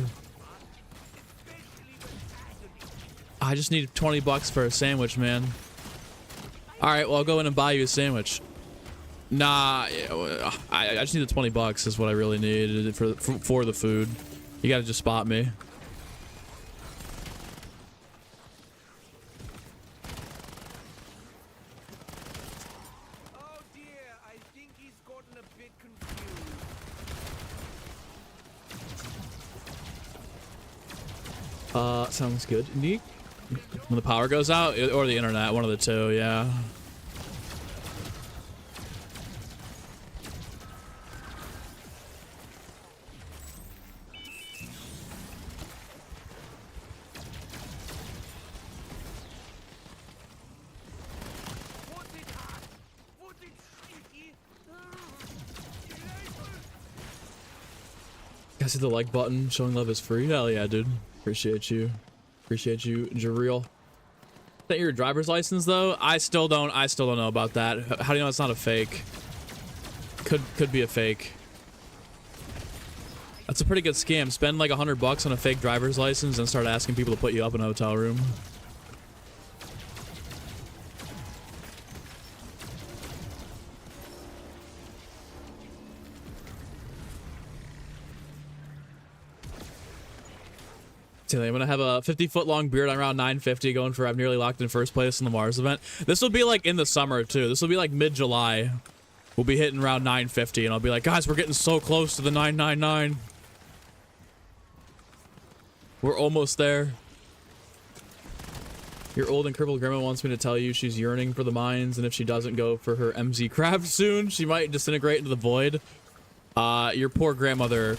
I just need 20 bucks for a sandwich, man. All right, well, I'll go in and buy you a sandwich. Nah, I just need the 20 bucks is what I really need for the food. You gotta just spot me. Oh dear, I think he's gotten a bit confused. Sounds good. Neat. When the power goes out, or the internet, one of the two, yeah. Guys, hit the like button. Showing love is free. Hell yeah, dude. Appreciate you. Appreciate you, Jareel. That your driver's license though? I still don't know about that. How do you know it's not a fake? Could be a fake. That's a pretty good scam. Spend like $100 on a fake driver's license and start asking people to put you up in a hotel room. I'm gonna have a 50-foot long beard around 950 going for I've nearly locked in first place in the Mars event. This will be like in the summer too. This will be like mid-July. We'll be hitting around 950 and I'll be like, guys, we're getting so close to the 999. We're almost there. Your old and crippled grandma wants me to tell you she's yearning for the mines, and if she doesn't go for her MZ craft soon, she might disintegrate into the void. Your poor grandmother,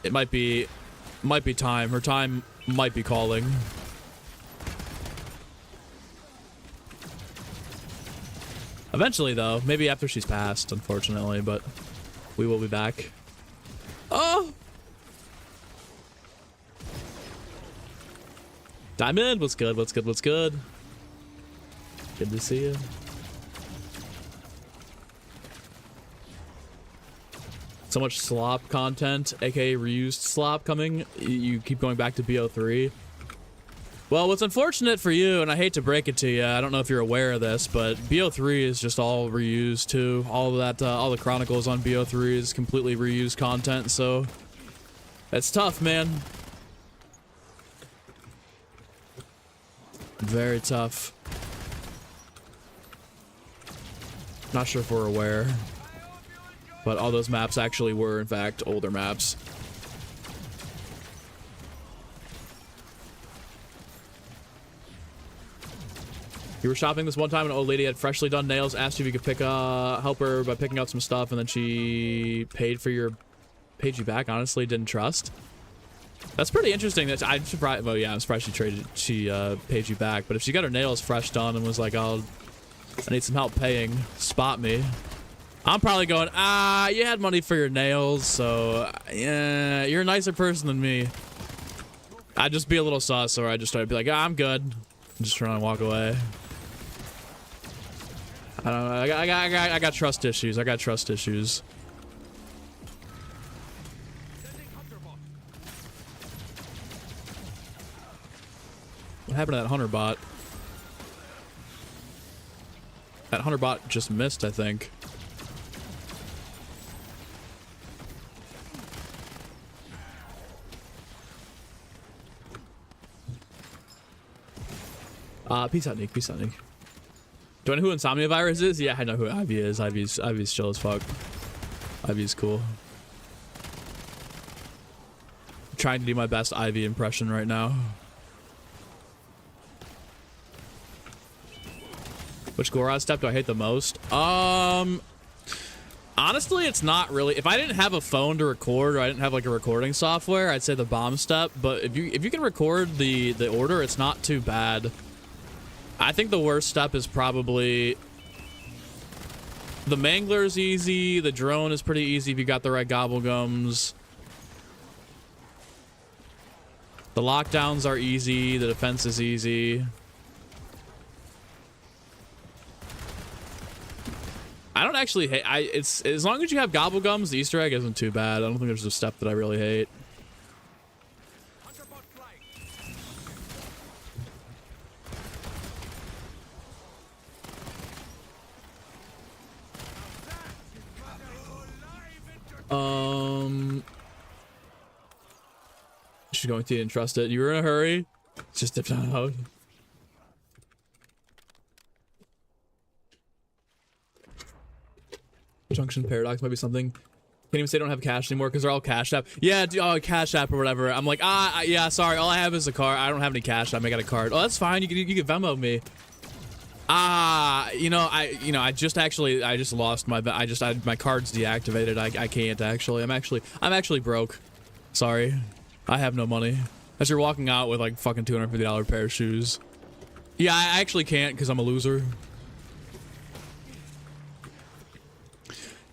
it might be time. Her time might be calling. Eventually, though. Maybe after she's passed, unfortunately, but we will be back. Oh! Diamond, what's good? What's good? What's good? Good to see you. so much slop content, aka reused slop coming. You keep going back to BO3. Well, what's unfortunate for you, and I hate to break it to you, I don't know if you're aware of this, but BO3 is just all reused too. All of that, all the Chronicles on BO3 is completely reused content, so that's tough, man. Very tough. Not sure if we're aware, but all those maps actually were, in fact, older maps. You were shopping this one time, an old lady had freshly done nails, asked you if you could help her by picking out some stuff, and then she paid you back. Honestly, didn't trust. That's pretty interesting. I'm surprised. Well, yeah, I'm surprised she paid you back. But if she got her nails fresh done and was like, I need some help paying, spot me. I'm probably going, you had money for your nails, so yeah, you're a nicer person than me. I'd just be a little sus, or I'd just start to be like, I'm good. I'm just trying to walk away. I don't know. I got trust issues. I got trust issues. What happened to that hunter bot? That hunter bot just missed, I think. Peace out, Nick. Peace out, Nick. Do I know who Insomnia Virus is? Yeah, I know who Ivy is. Ivy's chill as fuck. Ivy's cool. I'm trying to do my best Ivy impression right now. Which Gorod step do I hate the most? Honestly, it's not really. If I didn't have a phone to record, or I didn't have like a recording software, I'd say the bomb step. But if you can record the order, it's not too bad. I think the worst step is probably the Mangler's easy. The drone is pretty easy if you got the right gobblegums. The lockdowns are easy. The defense is easy. I don't actually hate. It's as long as you have gobblegums, the Easter egg isn't too bad. I don't think there's a step that I really hate. She's going to entrust it. You were in a hurry. Just dipped out. Junction Paradox might be something. Can't even say I don't have cash anymore because they're all Cash App. Yeah, Cash App or whatever. I'm like, yeah, sorry. All I have is a card. I don't have any Cash App. I got a card. Oh, that's fine. You can Venmo me. I just lost my. My card's deactivated. I can't actually. I'm actually broke. Sorry, I have no money. As you're walking out with like fucking $250 pair of shoes. Yeah, I actually can't because I'm a loser.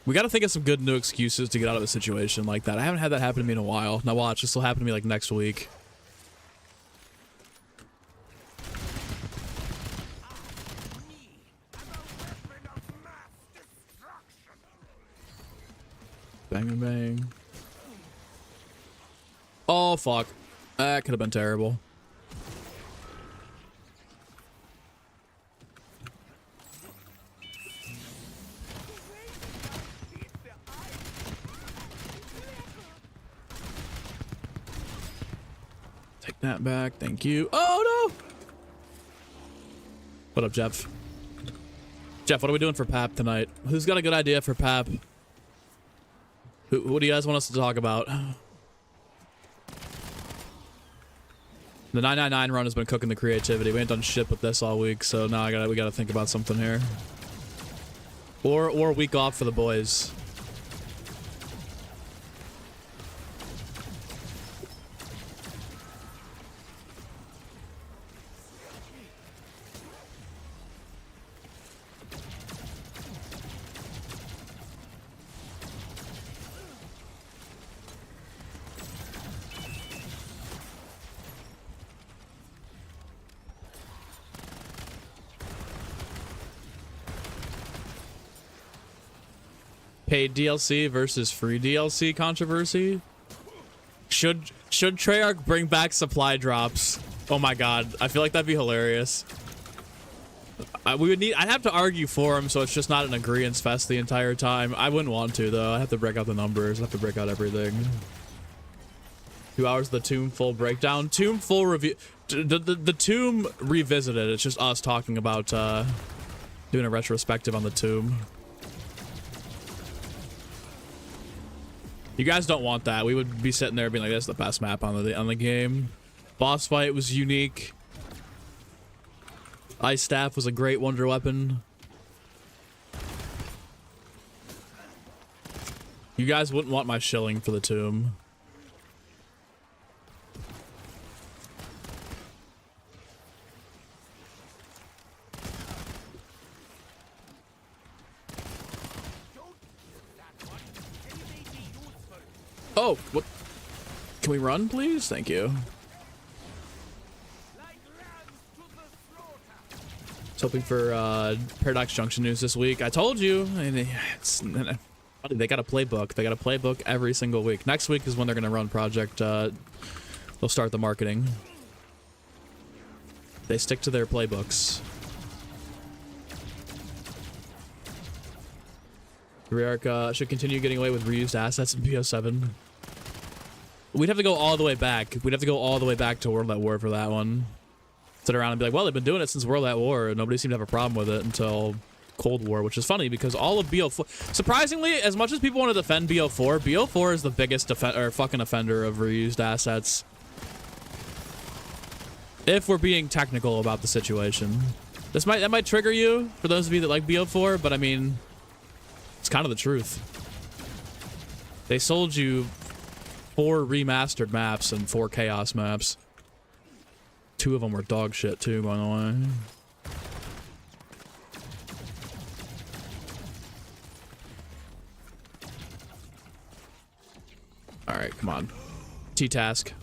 We got to think of some good new excuses to get out of a situation like that. I haven't had that happen to me in a while. Now watch, this will happen to me like next week. Bang and bang. Oh fuck. That could have been terrible. Take that back. Thank you. Oh no! What up, Jeff? Jeff, what are we doing for PAP tonight? Who's got a good idea for PAP? What do you guys want us to talk about? The 999 run has been cooking the creativity. We ain't done shit with this all week, so now we gotta think about something here. Or a week off for the boys. Paid DLC versus free DLC controversy. Should Treyarch bring back supply drops? Oh my god, I feel like that'd be hilarious. I'd have to argue for him, so it's just not an agreeance fest the entire time. I wouldn't want to though. I have to break out the numbers. I have to break out everything. 2 hours of the Tomb full breakdown. Tomb full review. The Tomb revisited. It's just us talking about doing a retrospective on the Tomb. You guys don't want that. We would be sitting there being like, "That's the best map on the game." Boss fight was unique. Ice staff was a great wonder weapon. You guys wouldn't want my shilling for the Tomb. Oh, what? Can we run, please? Thank you. Hoping for Paradox Junction news this week. I told you, and they got a playbook. They got a playbook every single week. Next week is when they're gonna run Project. They'll start the marketing. They stick to their playbooks. Treyarch should continue getting away with reused assets in BO7. We'd have to go all the way back. We'd have to go all the way back to World at War for that one. Sit around and be like, well, they've been doing it since World at War, and nobody seemed to have a problem with it until Cold War, which is funny because all of BO4, surprisingly, as much as people want to defend BO4, BO4 is the biggest fucking offender of reused assets. If we're being technical about the situation. That might trigger you, for those of you that like BO4, but I mean, it's kind of the truth. They sold you 4 remastered maps and 4 chaos maps. 2 of them were dog shit too, by the way. All right, come on. T-task.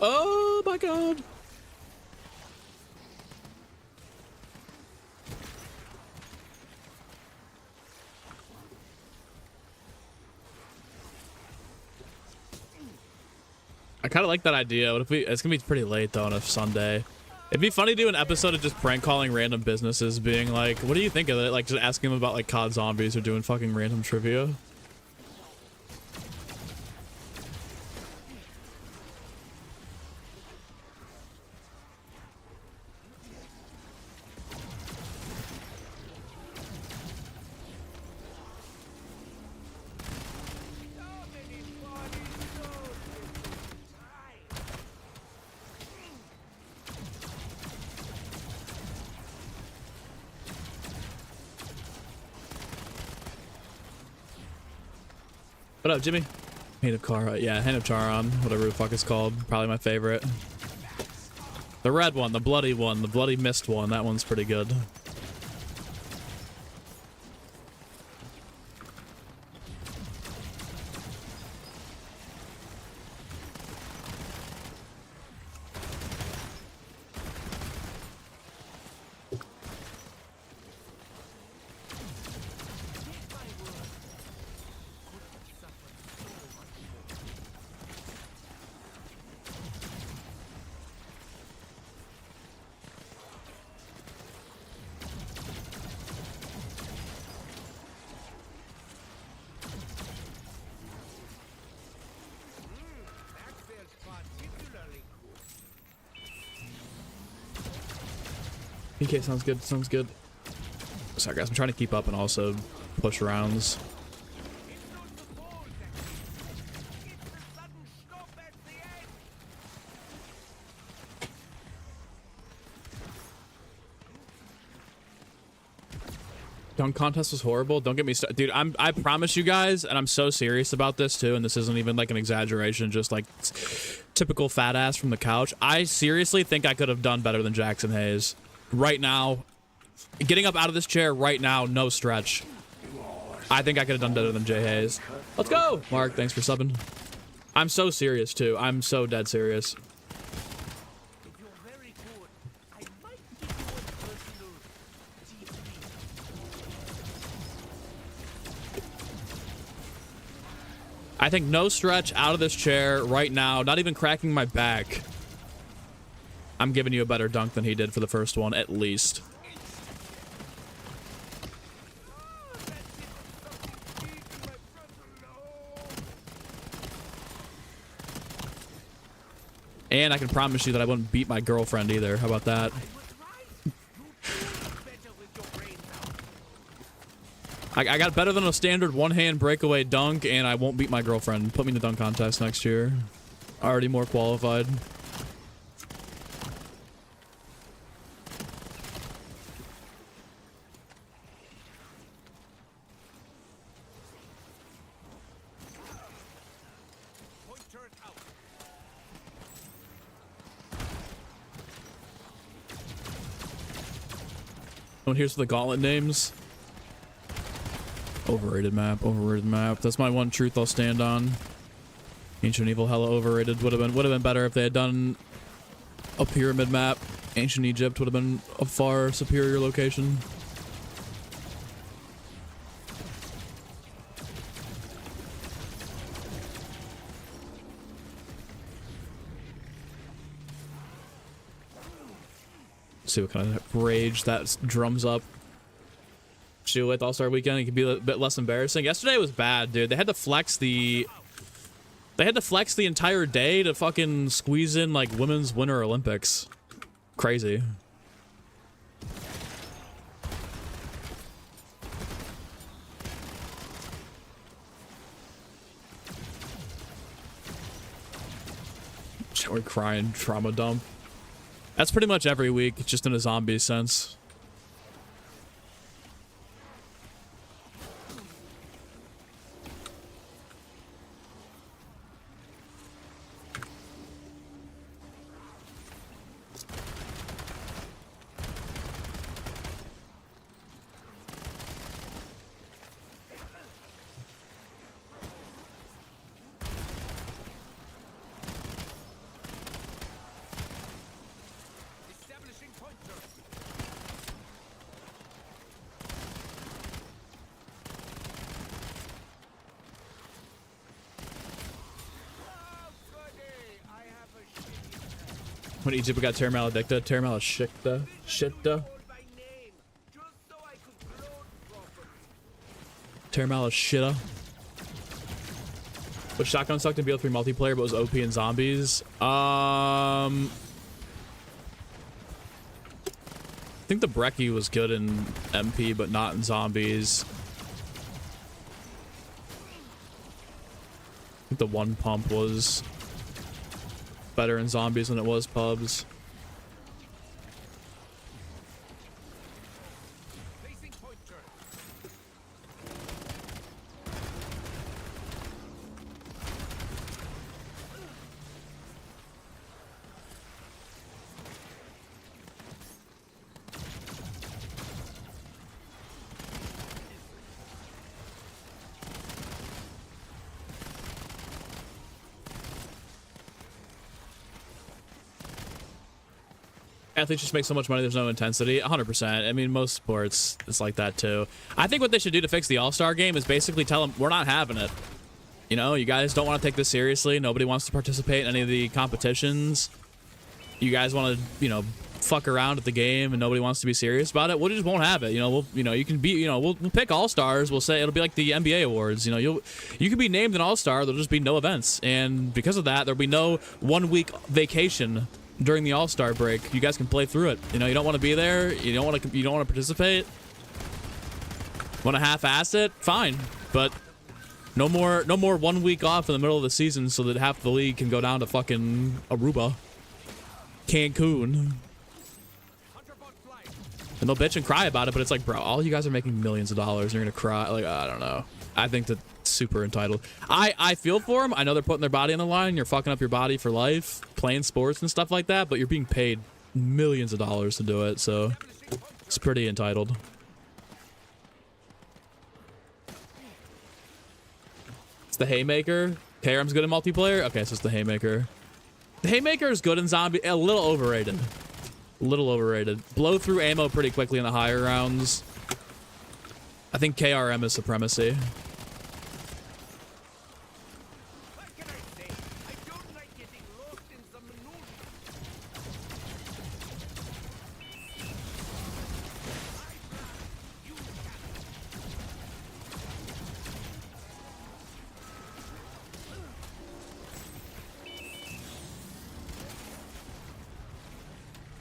Oh my god. I kind of like that idea. What if it's gonna be pretty late though on a Sunday. It'd be funny to do an episode of just prank calling random businesses being like, what do you think of it? Like just asking them about like COD zombies or doing fucking random trivia. What up, Jimmy? Hand of Kara, yeah, Hand of Charon, whatever the fuck it's called. Probably my favorite. The red one, the bloody mist one. That one's pretty good. PK sounds good, sounds good. Sorry guys, I'm trying to keep up and also push rounds. Dunk contest was horrible. Don't get me started. Dude, I promise you guys, and I'm so serious about this too, and this isn't even like an exaggeration, just like typical fat ass from the couch. I seriously think I could have done better than Jackson Hayes. Right now, getting up out of this chair right now, no stretch. I think I could have done better than Jay Hayes. Let's go! Mark, thanks for subbing. I'm so serious too. I'm so dead serious. If you're very good, I might give you a personal GP. I think no stretch out of this chair right now, not even cracking my back. I'm giving you a better dunk than he did for the first one, at least. And I can promise you that I wouldn't beat my girlfriend either. How about that? I got better than a standard one-hand breakaway dunk, and I won't beat my girlfriend. Put me in the dunk contest next year. Already more qualified. Oh, and here's the gauntlet names. Overrated map, overrated map. That's my one truth I'll stand on. Ancient Evil, hella overrated. Would have been better if they had done a pyramid map. Ancient Egypt would have been a far superior location. See what kind of rage that drums up. Shoot, with All-Star Weekend, it could be a bit less embarrassing. Yesterday was bad, dude. They had to flex the entire day to fucking squeeze in like women's Winter Olympics. Crazy. We're crying trauma dump. That's pretty much every week, just in a zombie sense. When Egypt got Terra Maledicta, Terra Maledicta, Shitta. Terra Maledicta. But shotgun sucked in BO3 multiplayer, but was OP in zombies. I think the Brecci was good in MP, but not in zombies. I think the one pump was better in zombies than it was pubs. Athletes just make so much money, there's no intensity. 100%. I mean, most sports, it's like that too. I think what they should do to fix the All-Star game is basically tell them, we're not having it. You know, you guys don't want to take this seriously. Nobody wants to participate in any of the competitions. You guys want to, you know, fuck around at the game and nobody wants to be serious about it. We just won't have it. You know, you can be, you know, we'll pick All-Stars. We'll say it'll be like the NBA awards. You know, you can be named an All-Star. There'll just be no events. And because of that, there'll be no 1 week vacation during the All-Star break. You guys can play through it. You know, you don't want to be there, you don't want to participate, want to half-ass it, fine, but no more 1 week off in the middle of the season so that half the league can go down to fucking Aruba, Cancun. And they'll bitch and cry about it, but it's like, bro, all you guys are making millions of dollars. And you're gonna cry. Like, I don't know. I think that's super entitled. I feel for them. I know they're putting their body on the line. You're fucking up your body for life, playing sports and stuff like that, but you're being paid millions of dollars to do it, so it's pretty entitled. It's the Haymaker. KRM's good in multiplayer? Okay, so it's the Haymaker. The Haymaker is good in zombie. A little overrated. A little overrated. Blow through ammo pretty quickly in the higher rounds. I think KRM is supremacy. What can I say? I don't like getting lost in some maneuvers. You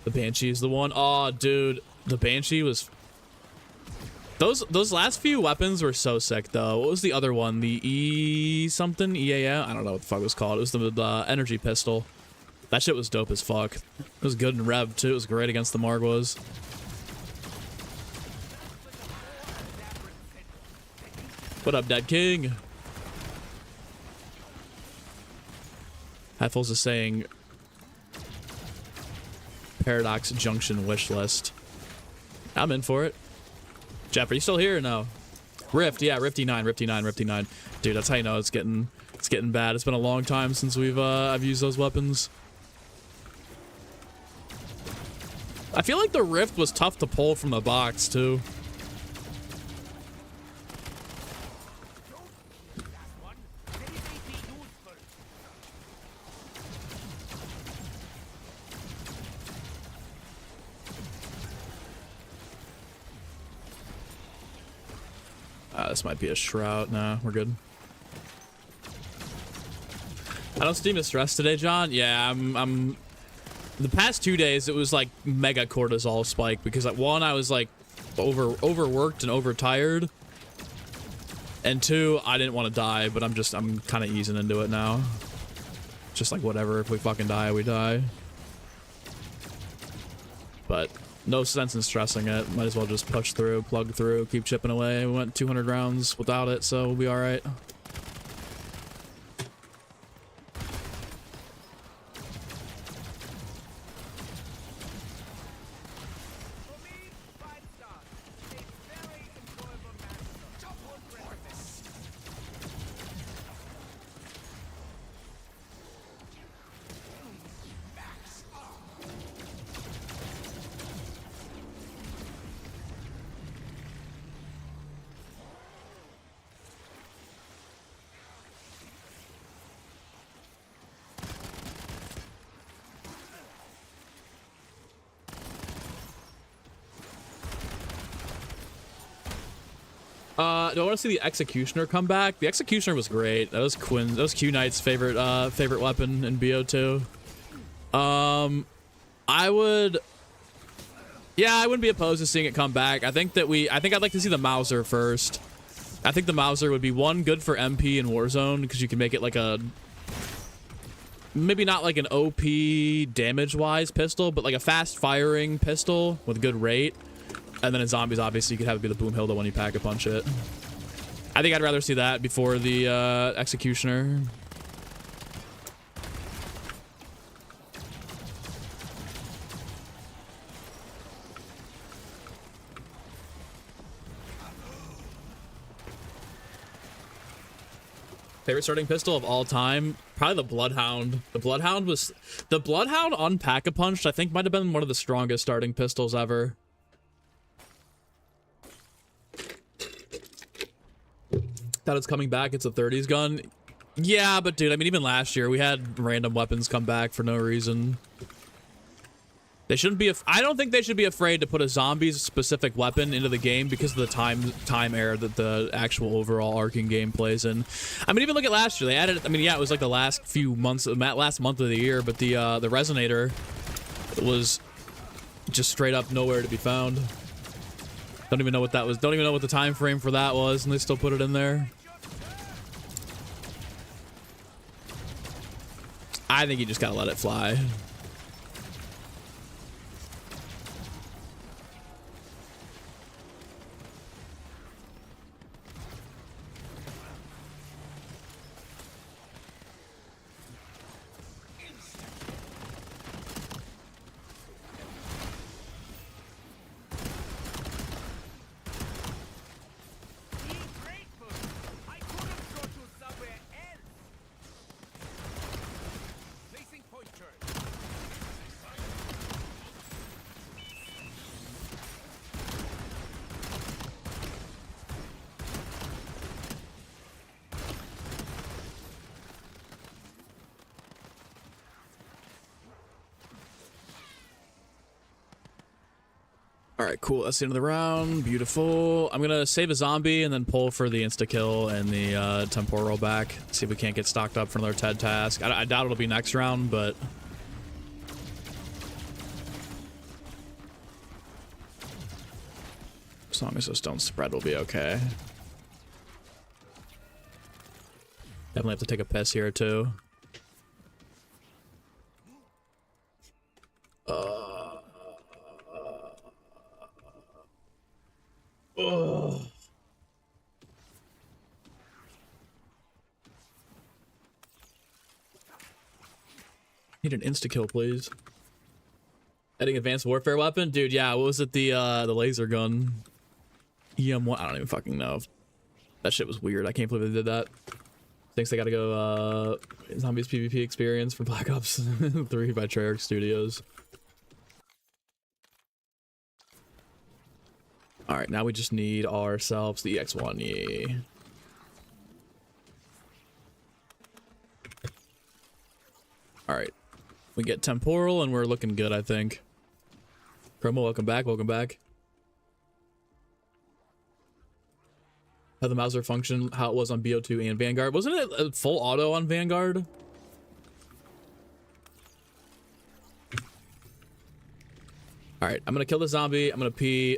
The Banshee is the one. Oh, dude. The Banshee was... Those last few weapons were so sick, though. What was the other one? The E something? EAM? I don't know what the fuck it was called. It was the energy pistol. That shit was dope as fuck. It was good in Rev, too. It was great against the Margwas. What up, Dead King? Heifels is saying... Paradox Junction wish list. I'm in for it. Jeff, are you still here or no? Rift, yeah, Rifty 9, Rifty 9, Rifty 9. Dude, that's how you know it's getting bad. It's been a long time since I've used those weapons. I feel like the Rift was tough to pull from the box too. This might be a shroud. Nah, we're good. I don't steam a stress today, John. Yeah, I'm the past 2 days it was like mega cortisol spike because like one, I was like overworked and overtired, and two, I didn't want to die, but I'm kind of easing into it now. Just like whatever, if we fucking die, we die. But no sense in stressing it. Might as well just push through, plug through, keep chipping away. We went 200 rounds without it, so we'll be all right. Do I want to see the Executioner come back? The Executioner was great. That was Q Knight's favorite weapon in BO2. I wouldn't be opposed to seeing it come back. I think I'd like to see the Mauser first. I think the Mauser would be one, good for MP in Warzone because you can make it like a, maybe not like an OP damage wise pistol, but like a fast firing pistol with good rate. And then in zombies, obviously, you could have it be the Boom Hilda when you pack a punch it. I think I'd rather see that before the Executioner. Favorite starting pistol of all time? Probably the Bloodhound. The Bloodhound on Pack-a-Punch, I think might have been one of the strongest starting pistols ever. That it's coming back. It's a 30s gun. Yeah, but dude, I mean, even last year we had random weapons come back for no reason. They shouldn't be. I don't think they should be afraid to put a zombies specific weapon into the game because of the time era that the actual overall arcing game plays in. I mean, even look at last year. They added. I mean, yeah, it was like the last few months, last month of the year, but the Resonator was just straight up nowhere to be found. Don't even know what that was. Don't even know what the time frame for that was, and they still put it in there. I think you just gotta let it fly. All right, cool. That's the end of the round. Beautiful. I'm gonna save a zombie and then pull for the insta kill and the temporal back. See if we can't get stocked up for another TED task. I doubt it'll be next round, but as long as those don't spread, we'll be okay. Definitely have to take a piss here too. Need an insta kill, please. Adding advanced warfare weapon, dude. Yeah, what was it? The laser gun. EM1. I don't even fucking know. That shit was weird. I can't believe they did that. Thinks they gotta go Zombies PvP experience for Black Ops 3 by Treyarch Studios. All right, now we just need ourselves the EX1. Yeah. All right, we get temporal and we're looking good, I think. Chroma, welcome back. Welcome back. How the Mauser function, how it was on BO2 and Vanguard. Wasn't it a full auto on Vanguard? All right, I'm gonna kill the zombie. I'm gonna pee,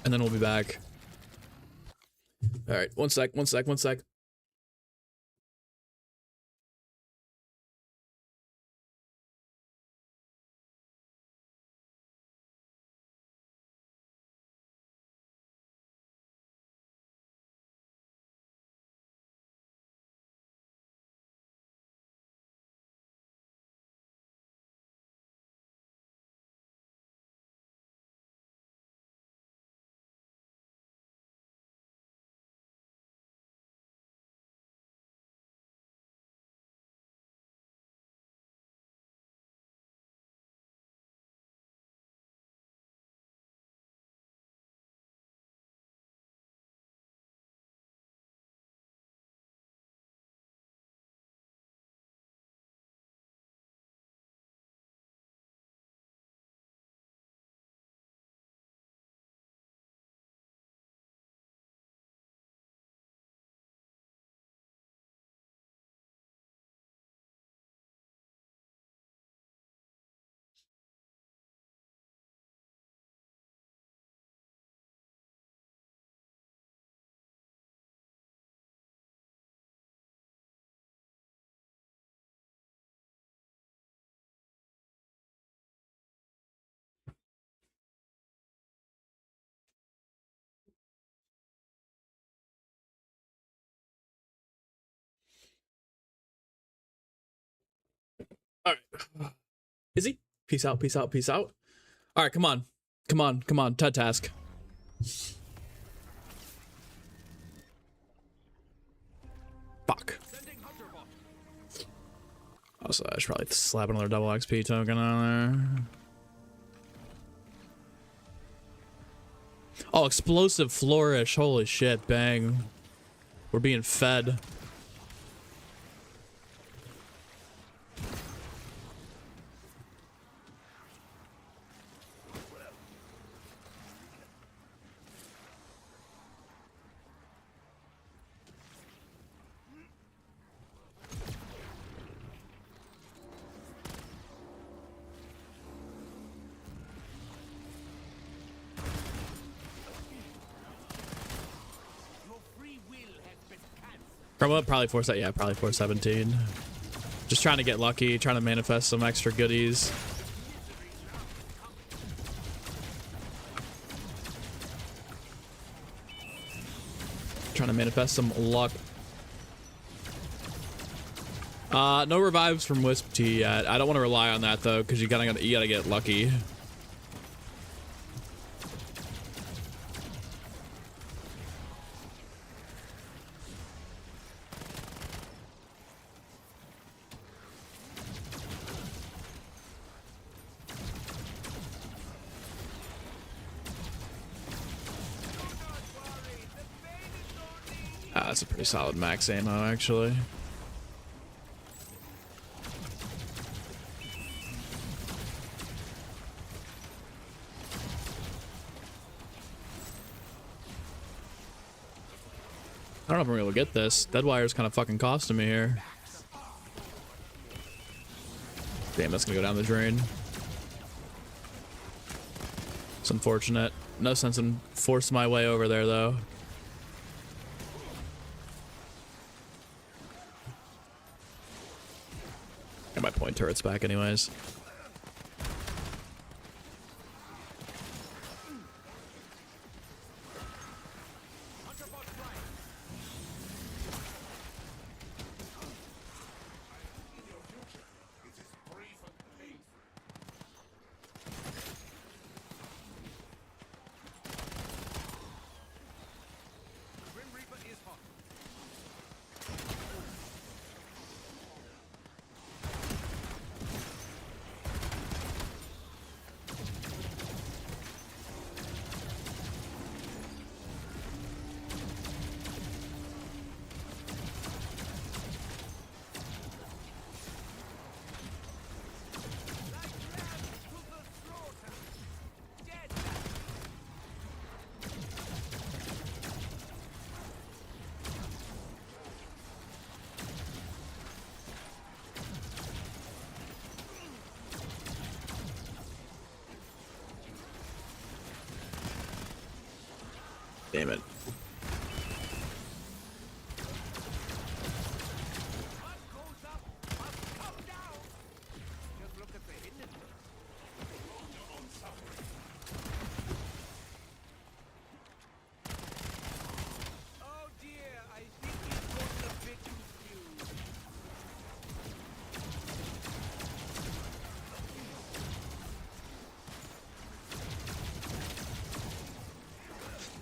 and then we'll be back. All right, one sec. All right. Is he? Peace out. Peace out. Peace out. All right, come on. Come on. Come on. TED task. Fuck. Also, I should probably slap another double XP token on there. Oh, explosive flourish. Holy shit. Bang. We're being fed. Probably 4, yeah, probably 417. Just trying to get lucky, trying to manifest some extra goodies. Trying to manifest some luck. No revives from Wisp Tea yet. I don't want to rely on that though, because you gotta get lucky. That's a pretty solid max ammo, actually. I don't know if I'm able to get this. Deadwire's kind of fucking costing me here. Damn, that's gonna go down the drain. It's unfortunate. No sense in forcing my way over there, though. Got my point turrets back anyways. Damn it.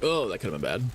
Oh, that could have been bad.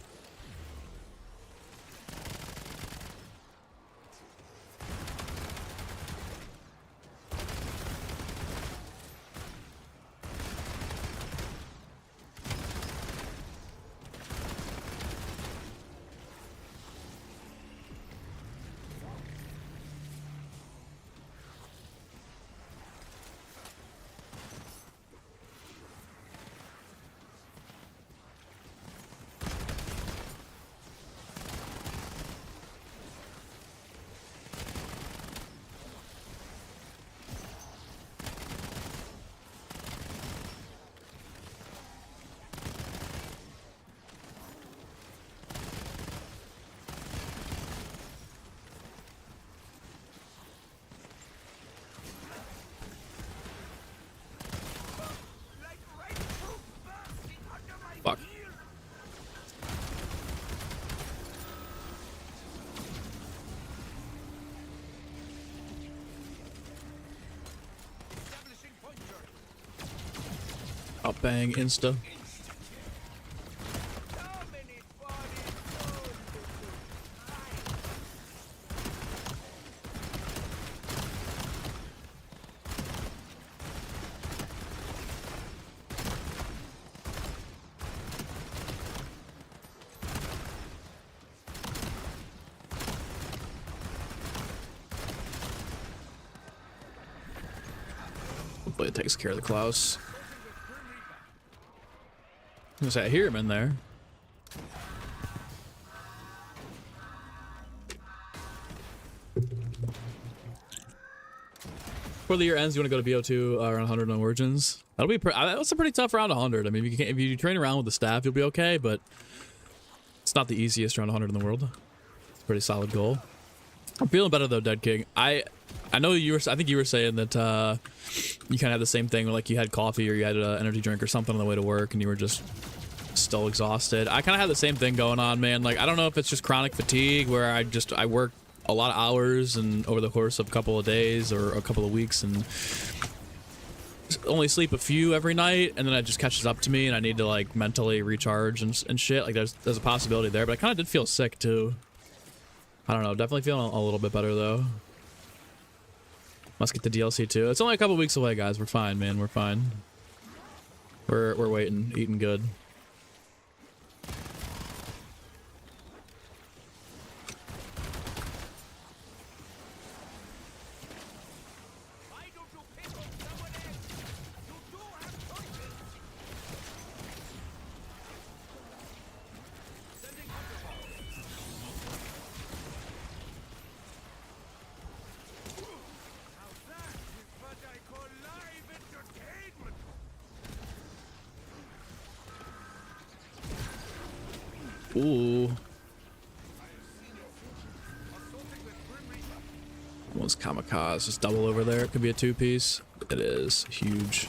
Fuck. Oh, bang, insta. Hopefully it takes care of the Klaus. I was gonna say, I hear him in there. Before the year ends, you want to go to VO2 around 100 on Origins. That'll be that's a pretty tough round 100. I mean, if you train around with the staff, you'll be okay, but it's not the easiest round 100 in the world. It's a pretty solid goal. I'm feeling better though, Dead King. I know you were. I think you were saying that you kind of had the same thing, where like you had coffee or you had an energy drink or something on the way to work, and you were just still exhausted. I kind of had the same thing going on, man. Like, I don't know if it's just chronic fatigue, where I work a lot of hours and over the course of a couple of days or a couple of weeks, and only sleep a few every night, and then it just catches up to me, and I need to like mentally recharge and shit. Like, there's a possibility there, but I kind of did feel sick too. I don't know. Definitely feeling a little bit better though. Must get the DLC too. It's only a couple weeks away, guys. We're fine, man. We're fine. We're waiting, eating good. Ooh. Almost kamikaze. Just double over there. It could be a two-piece. It is huge.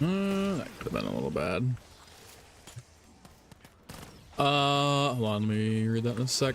That could have been a little bad. Hold on, let me read that in a sec.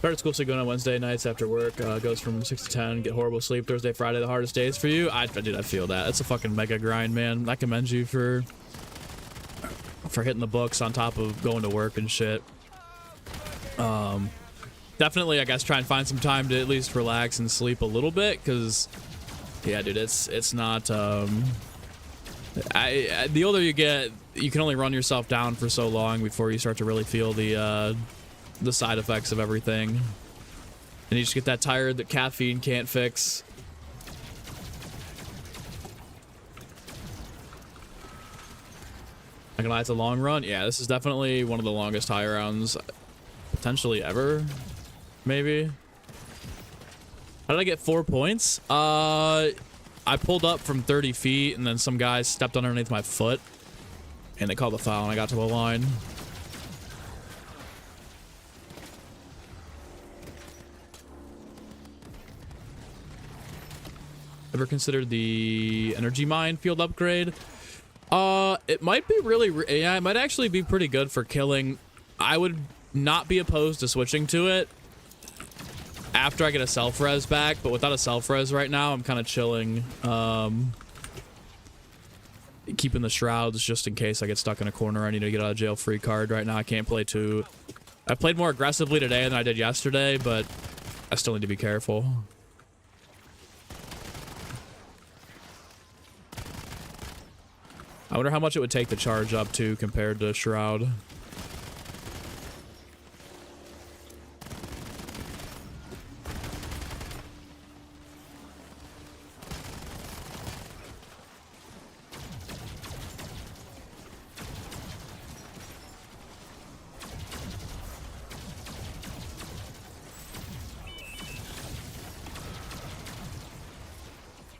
Started school so going on Wednesday nights after work. Goes from 6 to 10. Get horrible sleep. Thursday, Friday, the hardest days for you. Dude, I feel that. It's a fucking mega grind, man. I commend you for hitting the books on top of going to work and shit. Definitely, I guess, try and find some time to at least relax and sleep a little bit, because, yeah, dude, it's not. The older you get, you can only run yourself down for so long before you start to really feel the side effects of everything, and you just get that tired that caffeine can't fix. Not gonna lie, it's a long run. Yeah, this is definitely one of the longest high rounds potentially ever, maybe. How did I get 4 points? I pulled up from 30 feet and then some guys stepped underneath my foot and they called the foul and I got to the line. Ever considered the energy mine field upgrade? It might be really, yeah, it might actually be pretty good for killing. I would not be opposed to switching to it after I get a self-res back, but without a self-res right now, I'm kind of chilling. Keeping the shrouds just in case I get stuck in a corner. I need to get out of jail free card right now. I can't play too. I played more aggressively today than I did yesterday, but I still need to be careful. I wonder how much it would take to charge up to compared to Shroud.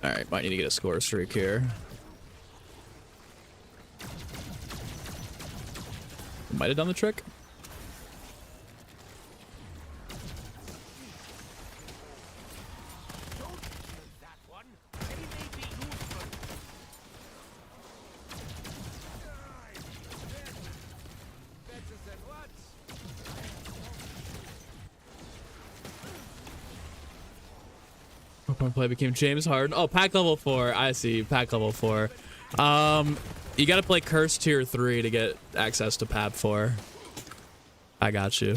Alright, might need to get a score streak here. Might have done the trick. Pokemon play became James Harden. Oh, pack level 4. I see. Pack level 4. You gotta play Curse Tier 3 to get access to PAP 4. I got you.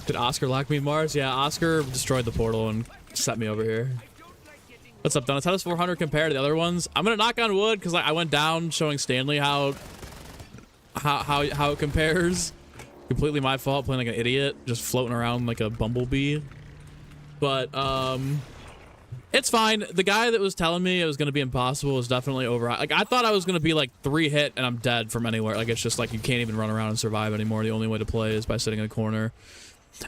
Did Oscar lock me in Mars? Yeah, Oscar destroyed the portal and set me over here. What's up, Dennis? How does 400 compare to the other ones? I'm gonna knock on wood because I went down showing Stanley how it compares. Completely my fault, playing like an idiot, just floating around like a bumblebee. But it's fine. The guy that was telling me it was gonna be impossible was definitely over. Like I thought I was gonna be like 3 hit and I'm dead from anywhere. Like it's just like you can't even run around and survive anymore. The only way to play is by sitting in a corner.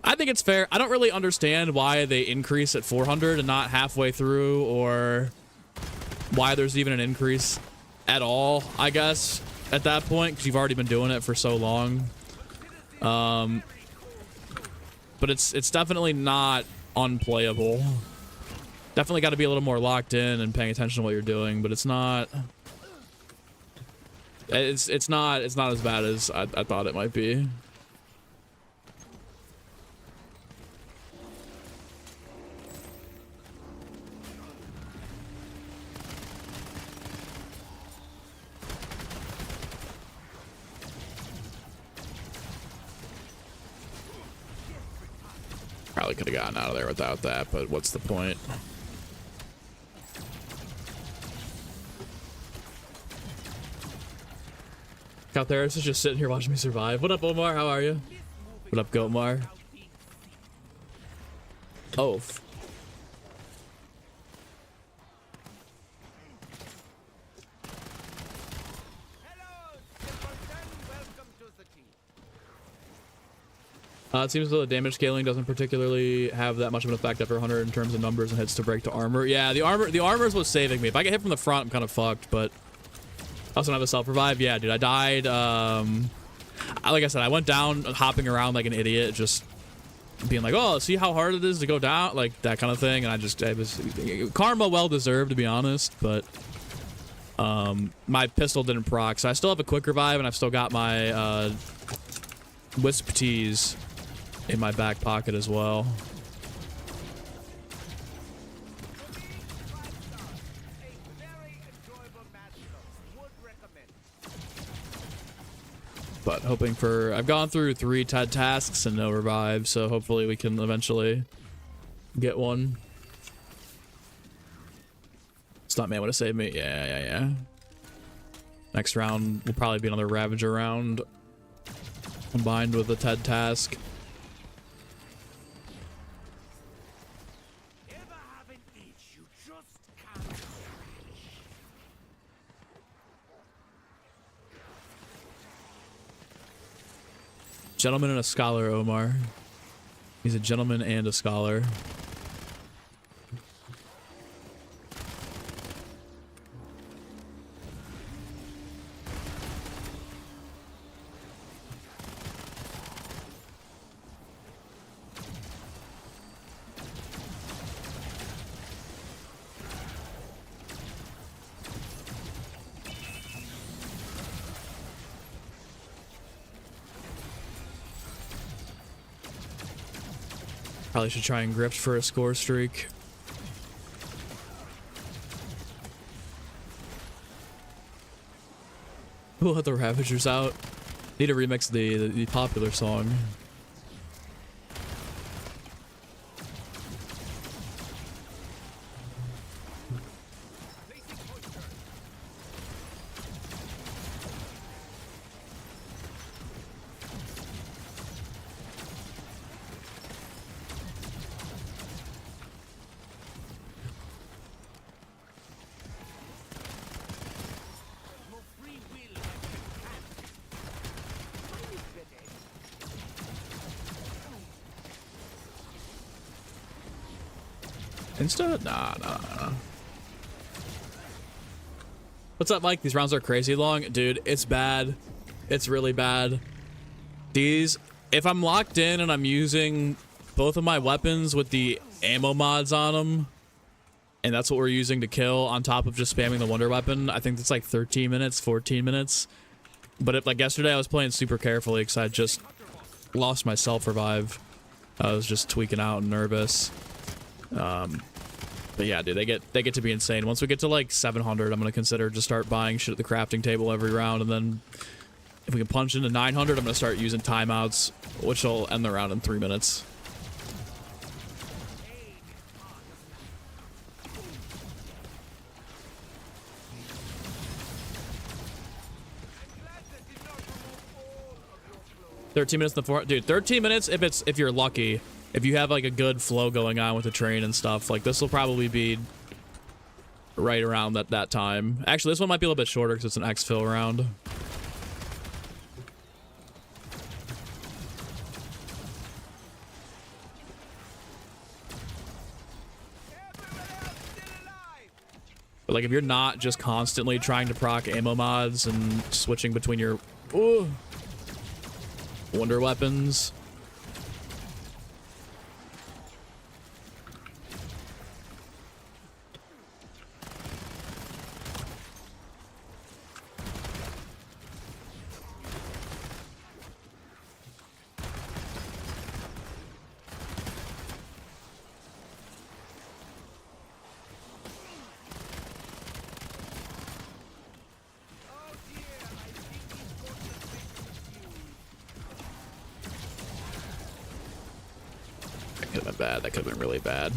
I think it's fair. I don't really understand why they increase at 400 and not halfway through, or why there's even an increase at all, I guess, at that point, because you've already been doing it for so long. But it's definitely not unplayable. Definitely got to be a little more locked in and paying attention to what you're doing, but it's not as bad as I thought it might be. Probably could have gotten out of there without that, but what's the point? Caltheris is just sitting here watching me survive. What up, Omar? How are you? What up, Goatmar? Oh. It seems as though the damage scaling doesn't particularly have that much of an effect after 100 in terms of numbers and hits to break to armor. Yeah, the armor is what's saving me. If I get hit from the front, I'm kind of fucked, but I also don't have a self-revive. Yeah, dude, I died. Like I said, I went down hopping around like an idiot, just being like, oh, see how hard it is to go down, like that kind of thing. And it was karma well deserved, to be honest, but my pistol didn't proc, so I still have a quick revive, and I've still got my Wisp Teas in my back pocket as well. But hoping for, I've gone through 3 TED tasks and no revive, so hopefully we can eventually get one. Stuntman would have saved me. Yeah. Next round will probably be another Ravager round combined with the TED task. Gentleman and a scholar, Omar. He's a gentleman and a scholar. Probably should try and grift for a score streak. We'll let the Ravagers out. Need to remix the popular song. Insta? Nah. What's up, Mike? These rounds are crazy long. Dude, it's bad. It's really bad. These, if I'm locked in and I'm using both of my weapons with the ammo mods on them, and that's what we're using to kill on top of just spamming the wonder weapon, I think it's like 13 minutes, 14 minutes. But if, like yesterday, I was playing super carefully because I just lost my self-revive. I was just tweaking out and nervous. But yeah, dude, they get to be insane. Once we get to like 700, I'm gonna consider just start buying shit at the crafting table every round, and then if we can punch into 900, I'm gonna start using timeouts, which will end the round in 3 minutes. Glad that did not remove all of your clothes. 13 minutes in the dude. 13 minutes if you're lucky. If you have like a good flow going on with the train and stuff, like this will probably be right around that time. Actually, this one might be a little bit shorter because it's an exfil round. Everyone else still alive. But like if you're not just constantly trying to proc ammo mods and switching between your ooh, wonder weapons. Oh dear, I think he's got the bit confused. That could have been bad. That could have been really bad.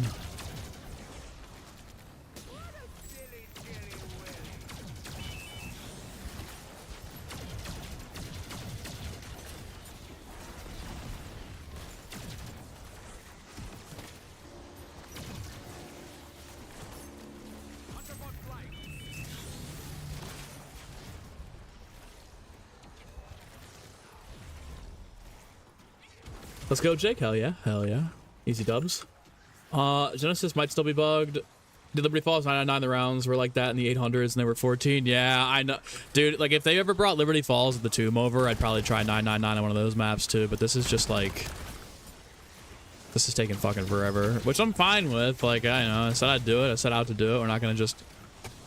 What a silly, silly Willy. Underbot flight. Let's go, Jake. Hell yeah. Hell yeah. Easy dubs. Genesis might still be bugged. Did Liberty Falls 999 the rounds were like that in the 800s and they were 14? Yeah, I know. Dude, like if they ever brought Liberty Falls at the Tomb over, I'd probably try 999 on one of those maps too, but this is just like... This is taking fucking forever, which I'm fine with. Like, I know, I said I'd do it. I set out to do it. We're not gonna just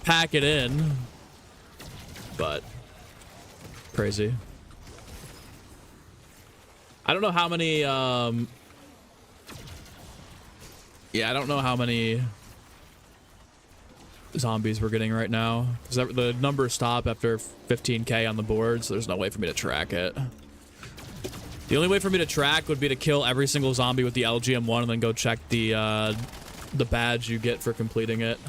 pack it in. But... Crazy. I don't know how many, yeah, I don't know how many zombies we're getting right now. Because the numbers stop after 15k on the board, so there's no way for me to track it. The only way for me to track would be to kill every single zombie with the LGM1 and then go check the badge you get for completing it.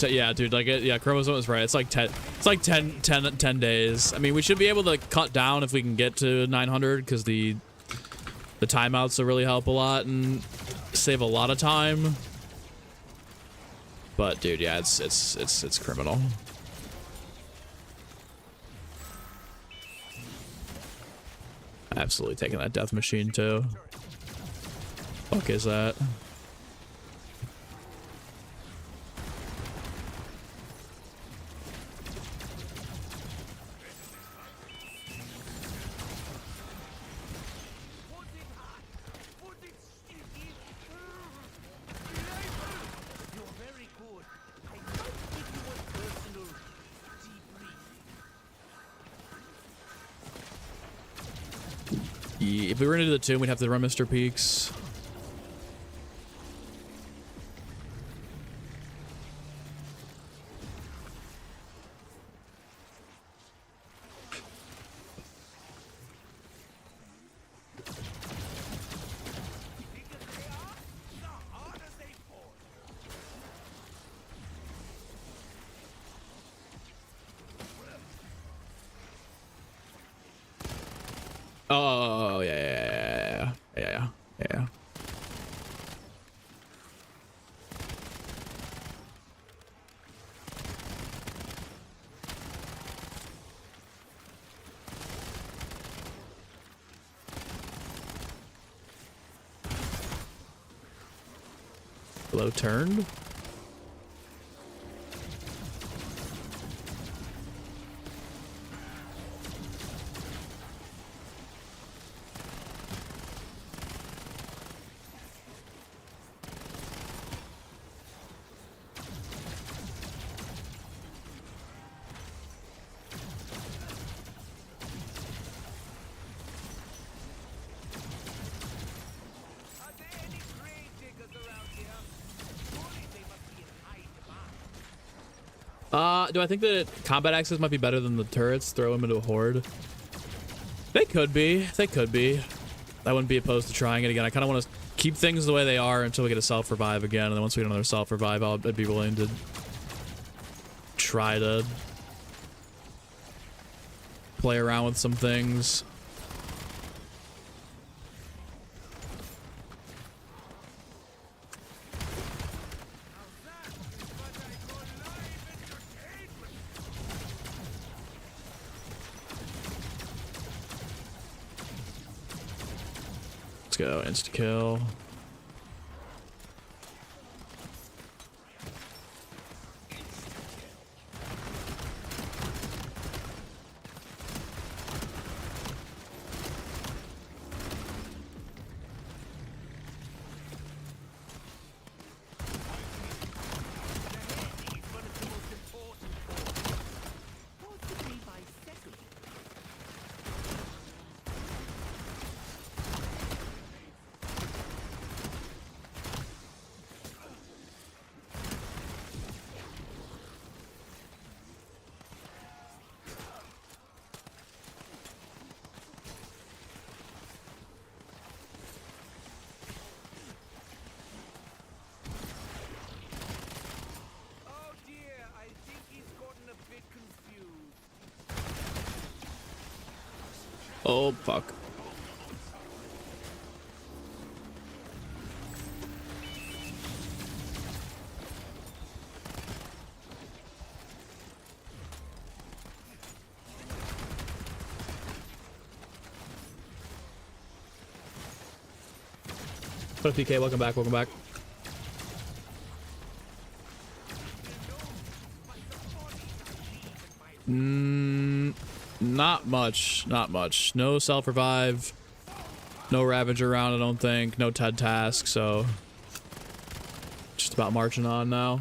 Yeah, dude, like yeah, Chromosome is right. It's like 10 days. I mean, we should be able to cut down if we can get to 900 because the timeouts will really help a lot and save a lot of time. But dude, yeah, it's criminal. Absolutely taking that death machine too. Fuck is that? If we were into the tomb, we'd have to run Mr. Peaks. Oh, yeah. Low turned. Do I think that combat axes might be better than the turrets? Throw them into a horde? They could be. They could be. I wouldn't be opposed to trying it again. I kind of want to keep things the way they are until we get a self-revive again. And then once we get another self-revive, I'd be willing to try to play around with some things. Let's go, insta-kill. Oh dear, I think he's gotten a bit confused. Oh, fuck. What up, PK? Welcome back, welcome back. Not much, not much. No self-revive, no Ravager round, I don't think. No TED task, so just about marching on now.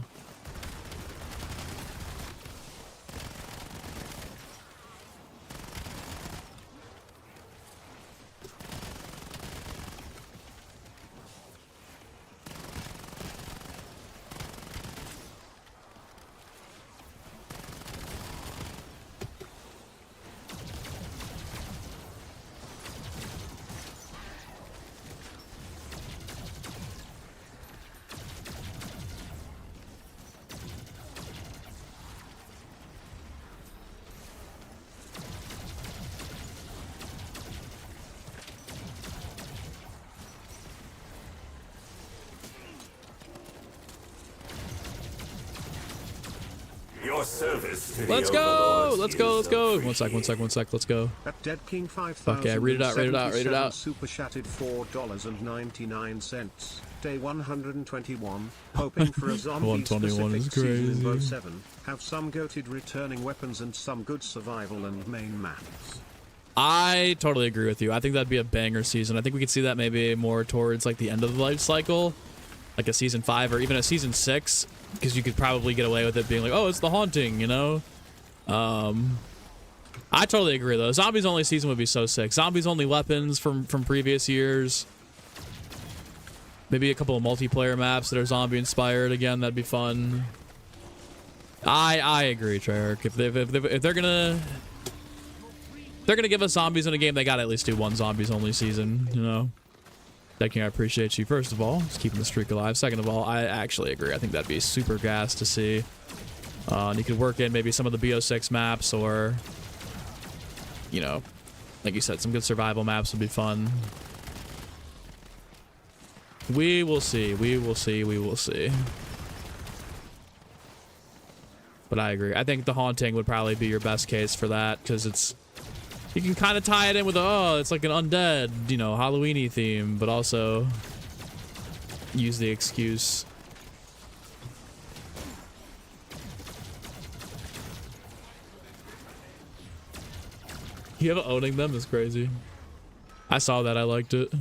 Your service to Let's the go! Overlords Let's go, is let's go! appreciated. One sec, let's go. At Dead King 5000. Fuck yeah, read it out, read it out, read it out. Super chatted $4.99. Day 121. Hoping for a zombie 121 is specific season crazy. in 7. Have some goated returning weapons and some good survival and main maps. I totally agree with you. I think that'd be a banger season. I think we could see that maybe more towards like the end of the life cycle, like a season 5 or even a season 6, because you could probably get away with it being like, oh, it's the haunting, you know. I totally agree though. Zombies only season would be so sick. Zombies only weapons from previous years. Maybe a couple of multiplayer maps that are zombie inspired again. That'd be fun. I agree, Treyarch. If they're gonna give us zombies in a game, they gotta at least do one zombies only season, you know. Dead King, I appreciate you. First of all, just keeping the streak alive. Second of all, I actually agree. I think that'd be super gas to see. And you could work in maybe some of the BO6 maps, or, you know, like you said, some good survival maps would be fun. We will see. We will see. We will see. But I agree. I think the haunting would probably be your best case for that, because it's, you can kind of tie it in with, oh, it's like an undead, you know, Halloween-y theme, but also use the excuse. You have owning them is crazy. I saw that. I liked it.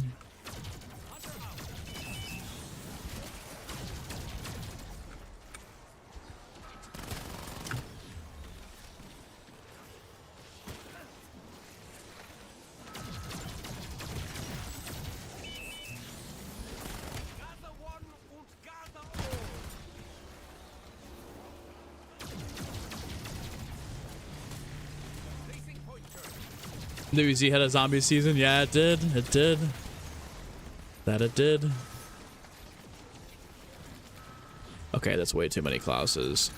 Gather one und gather all. New Z had a zombie season. Yeah, it did. It did. That it did. Okay, that's way too many Klauses.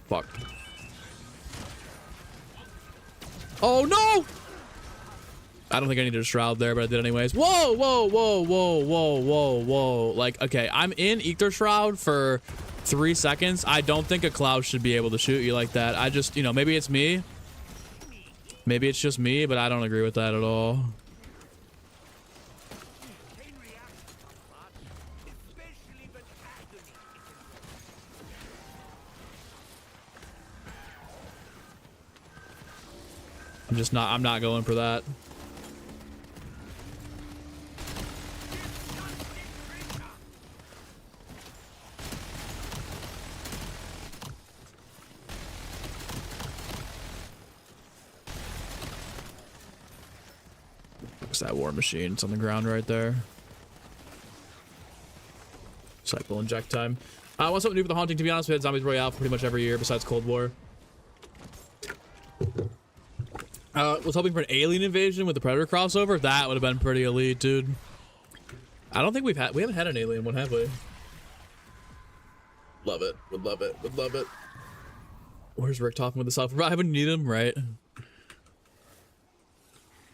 Fuck. Oh no! I don't think I needed a shroud there, but I did anyways. Whoa, whoa, whoa, whoa, whoa, whoa, whoa. Like, okay, I'm in Ether Shroud for 3 seconds. I don't think a Klaus should be able to shoot you like that. I just, you know, maybe it's me. Maybe it's just me, but I don't agree with that at all. I'm not going for that. What's that war machine? It's on the ground right there. Cycle inject time. I want something new for the haunting, to be honest. We had Zombies Royale for pretty much every year besides Cold War. Was hoping for an alien invasion with the Predator crossover. That would have been pretty elite, dude. I don't think we haven't had an alien one, have we? Love it. Would love it. Would love it. Where's Rick talking with the self-revive when you need him, right?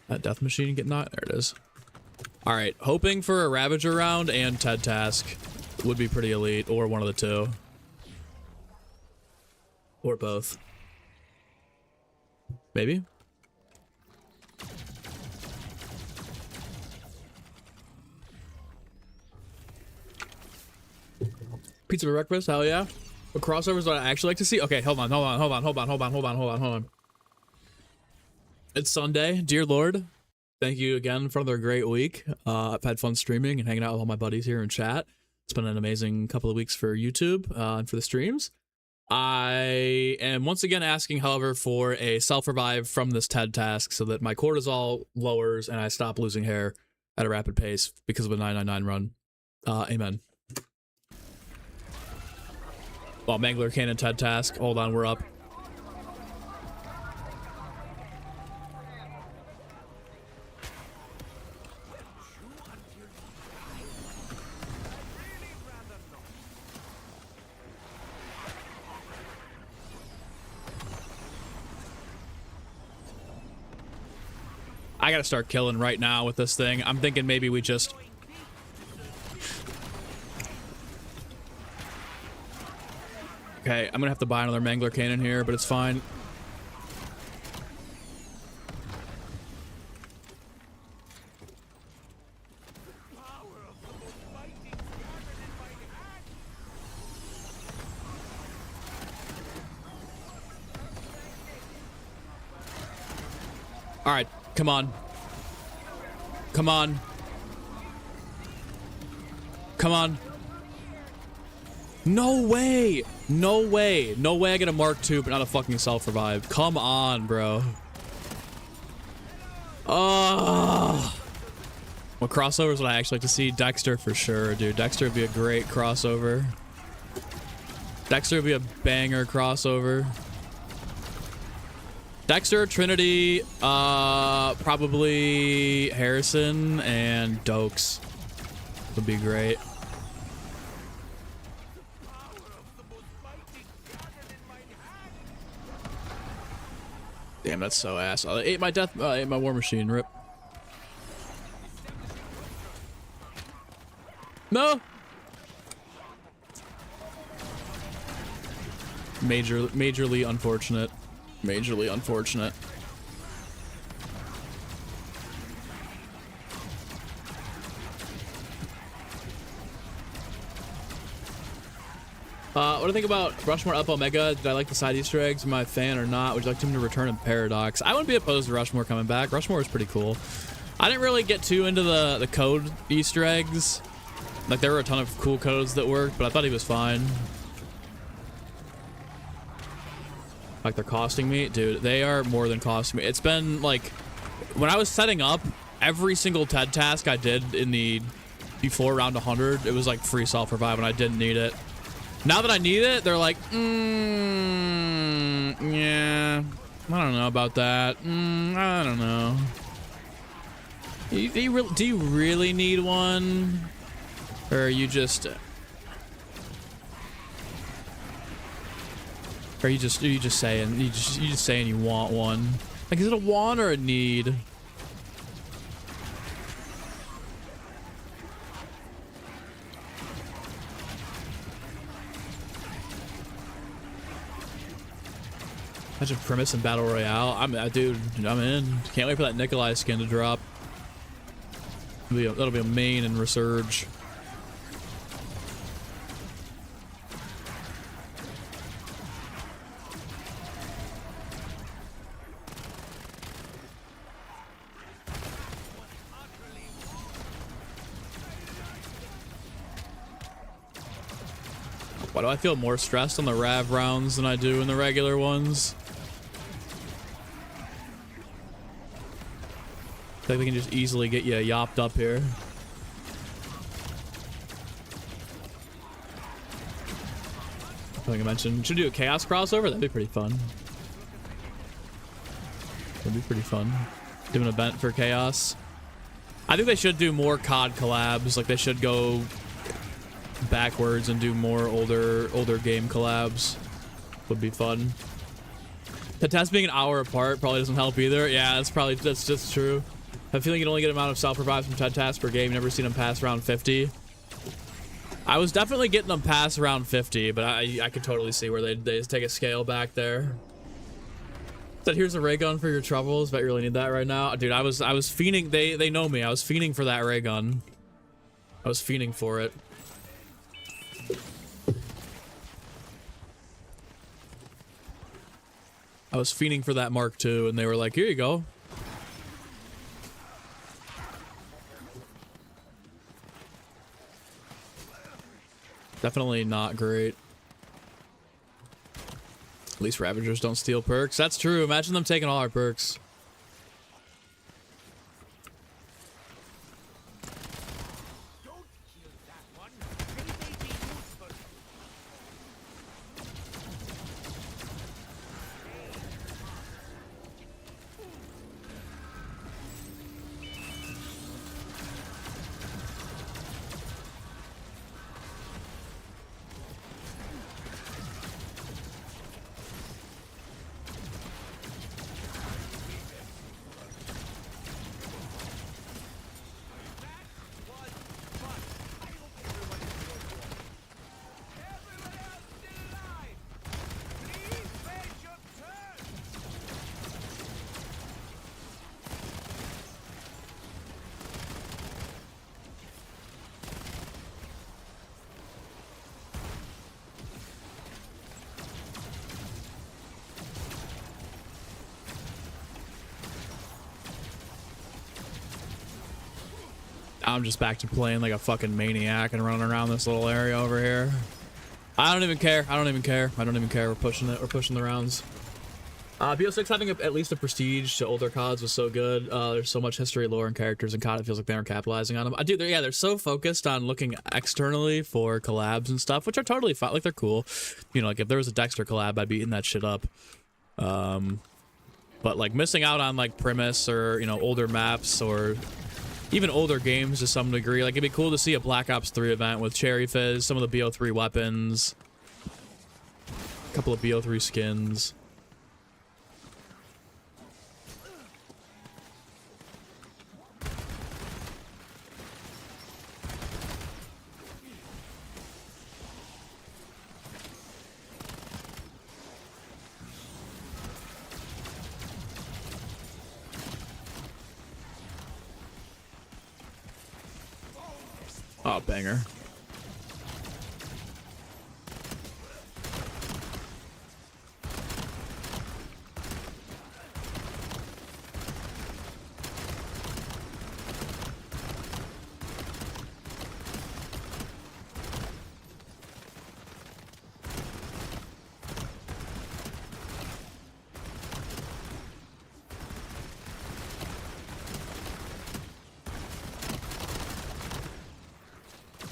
That death machine get knocked. There it is. All right, hoping for a Ravager round and Ted Task would be pretty elite, or one of the two, or both. Maybe. Pizza for breakfast, hell yeah. What crossovers do I actually like to see? Okay, hold on. It's Sunday, dear Lord. Thank you again for another great week. I've had fun streaming and hanging out with all my buddies here in chat. It's been an amazing couple of weeks for YouTube and for the streams. I am once again asking, however, for a self-revive from this TED task so that my cortisol lowers and I stop losing hair at a rapid pace because of a 999 run. Amen. Well, Mangler Cannon TED task. Hold on, we're up. I gotta start killing right now with this thing. I'm thinking maybe we just... Okay, I'm gonna have to buy another Mangler Cannon here, but it's fine. All right, come on. Come on. Come on. No way. No way. No way I get a Mark II, but not a fucking self-revive. Come on, bro. Oh. What crossovers would I actually like to see? Dexter for sure, dude. Dexter would be a great crossover. Dexter would be a banger crossover. Dexter, Trinity, probably Harrison, and Dokes would be great. Damn, that's so ass. I ate my ate my war machine, rip. No! Majorly unfortunate. Majorly unfortunate. What do you think about Rushmore Up Omega? Did I like the side Easter eggs? Am I a fan or not? Would you like him to return in Paradox? I wouldn't be opposed to Rushmore coming back. Rushmore is pretty cool. I didn't really get too into the code Easter eggs. Like, there were a ton of cool codes that worked, but I thought he was fine. Like, they're costing me? Dude, they are more than costing me. It's been, like, when I was setting up, every single TED task I did in the before round 100, it was, like, free self-revive, and I didn't need it. Now that I need it, they're like, yeah. I don't know about that. I don't know. Do you really need one? Or are you just... Are you just saying you just saying you want one? Like, is it a want or a need? Imagine premise and battle royale. Dude, I'm in. Can't wait for that Nikolai skin to drop. That'll be a main and resurge. Why do I feel more stressed on the Rav rounds than I do in the regular ones? I think they can just easily get you yopped up here. Like I mentioned, should do a chaos crossover. That'd be pretty fun. That'd be pretty fun. Do an event for chaos. I think they should do more COD collabs. Like they should go backwards and do more older game collabs. Would be fun. The test being an hour apart probably doesn't help either. Yeah, that's just true. I feel like you only get amount of self-revives from 10 tasks per game. Never seen them pass around 50. I was definitely getting them past around 50, but I could totally see where they just take a scale back there. Said, here's a ray gun for your troubles. Bet you really need that right now. Dude, I was fiending. They know me. I was fiending for that ray gun. I was fiending for it. I was fiending for that Mark II, and they were like, here you go. Definitely not great. At least Ravagers don't steal perks. That's true. Imagine them taking all our perks. I'm just back to playing like a fucking maniac and running around this little area over here. I don't even care. I don't even care. I don't even care. We're pushing it. We're pushing the rounds. BO6 having at least a prestige to older CODs was so good. There's so much history, lore, and characters in COD. It feels like they aren't capitalizing on them. Dude, they're so focused on looking externally for collabs and stuff, which are totally fine. Like, they're cool. You know, like if there was a Dexter collab, I'd be eating that shit up. But like missing out on like premise or, you know, older maps or even older games to some degree. Like, it'd be cool to see a Black Ops 3 event with Cherry Fizz, some of the BO3 weapons, a couple of BO3 skins. Oh, banger.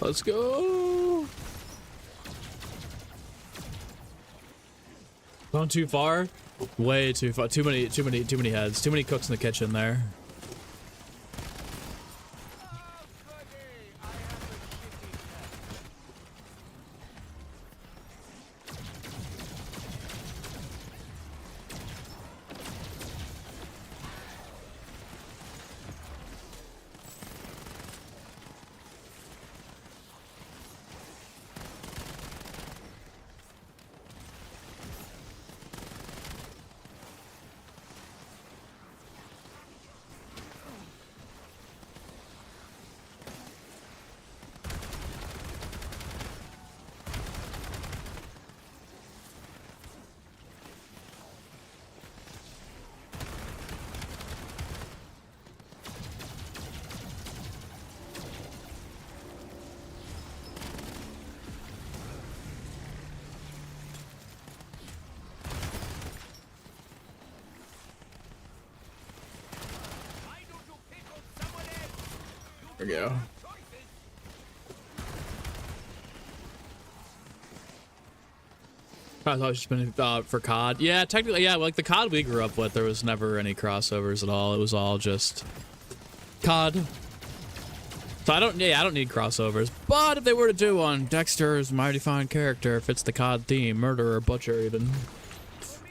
Let's go. Gone too far. Way too far. Too many heads. Too many cooks in the kitchen there. There we go. I thought it's just been for COD. Yeah, technically, yeah, like the COD we grew up with, there was never any crossovers at all. It was all just COD. So I don't need crossovers. But if they were to do one, Dexter is a mighty fine character, fits the COD theme, murderer, butcher even.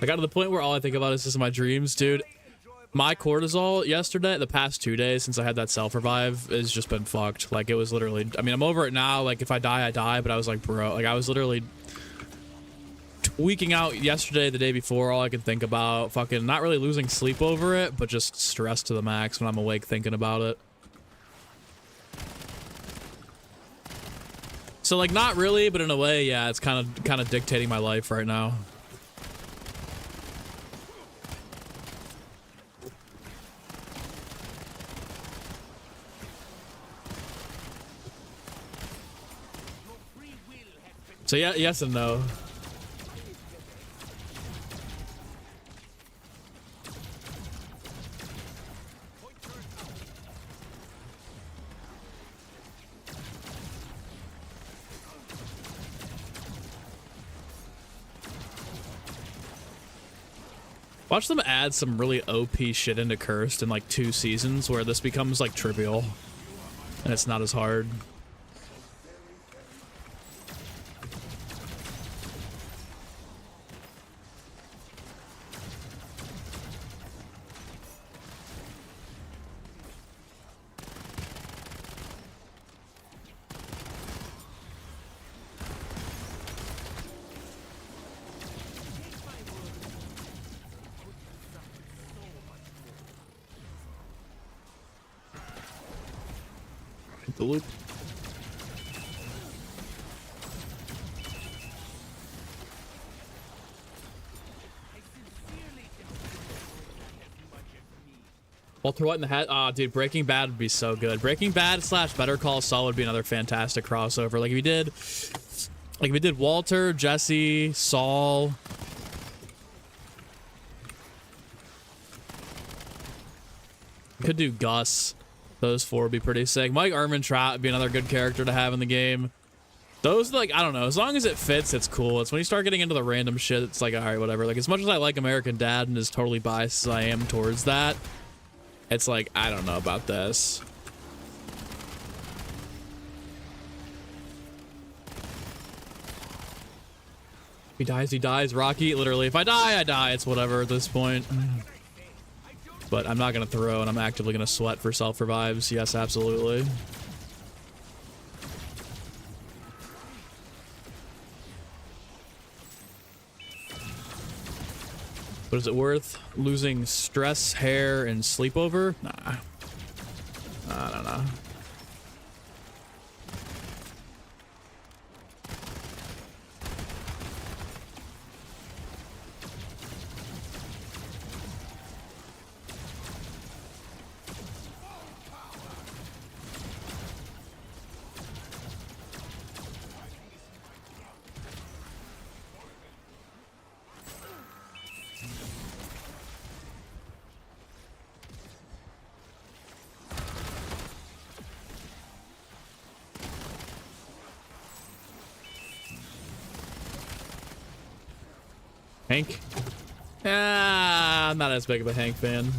I got to the point where all I think about is just my dreams, dude. My cortisol yesterday, the past 2 days since I had that self-revive, has just been fucked. Like, it was literally, I mean, I'm over it now. Like, if I die, I die. But I was like, bro, like, I was literally tweaking out yesterday, the day before. All I could think about, fucking not really losing sleep over it, but just stressed to the max when I'm awake thinking about it. So, like, not really, but in a way, yeah, it's kind of dictating my life right now. So yeah, yes and no. Watch them add some really OP shit into Cursed in like 2 seasons where this becomes like trivial and it's not as hard. The loop. Walter White in the hat. Ah, dude, Breaking Bad would be so good. Breaking Bad / Better Call Saul would be another fantastic crossover. Like if we did Walter, Jesse, Saul. Could do Gus. Those 4 would be pretty sick. Mike Ehrmantraut would be another good character to have in the game. Those, like, I don't know. As long as it fits, it's cool. It's when you start getting into the random shit, it's like, all right, whatever. Like, as much as I like American Dad and as totally biased as I am towards that, it's like, I don't know about this. He dies, he dies. Rocky, literally, if I die, I die. It's whatever at this point. But I'm not going to throw, and I'm actively going to sweat for self-revives. Yes, absolutely. But is it worth losing stress, hair, and sleep over? Nah. I don't know. Hank. I'm not as big of a Hank fan.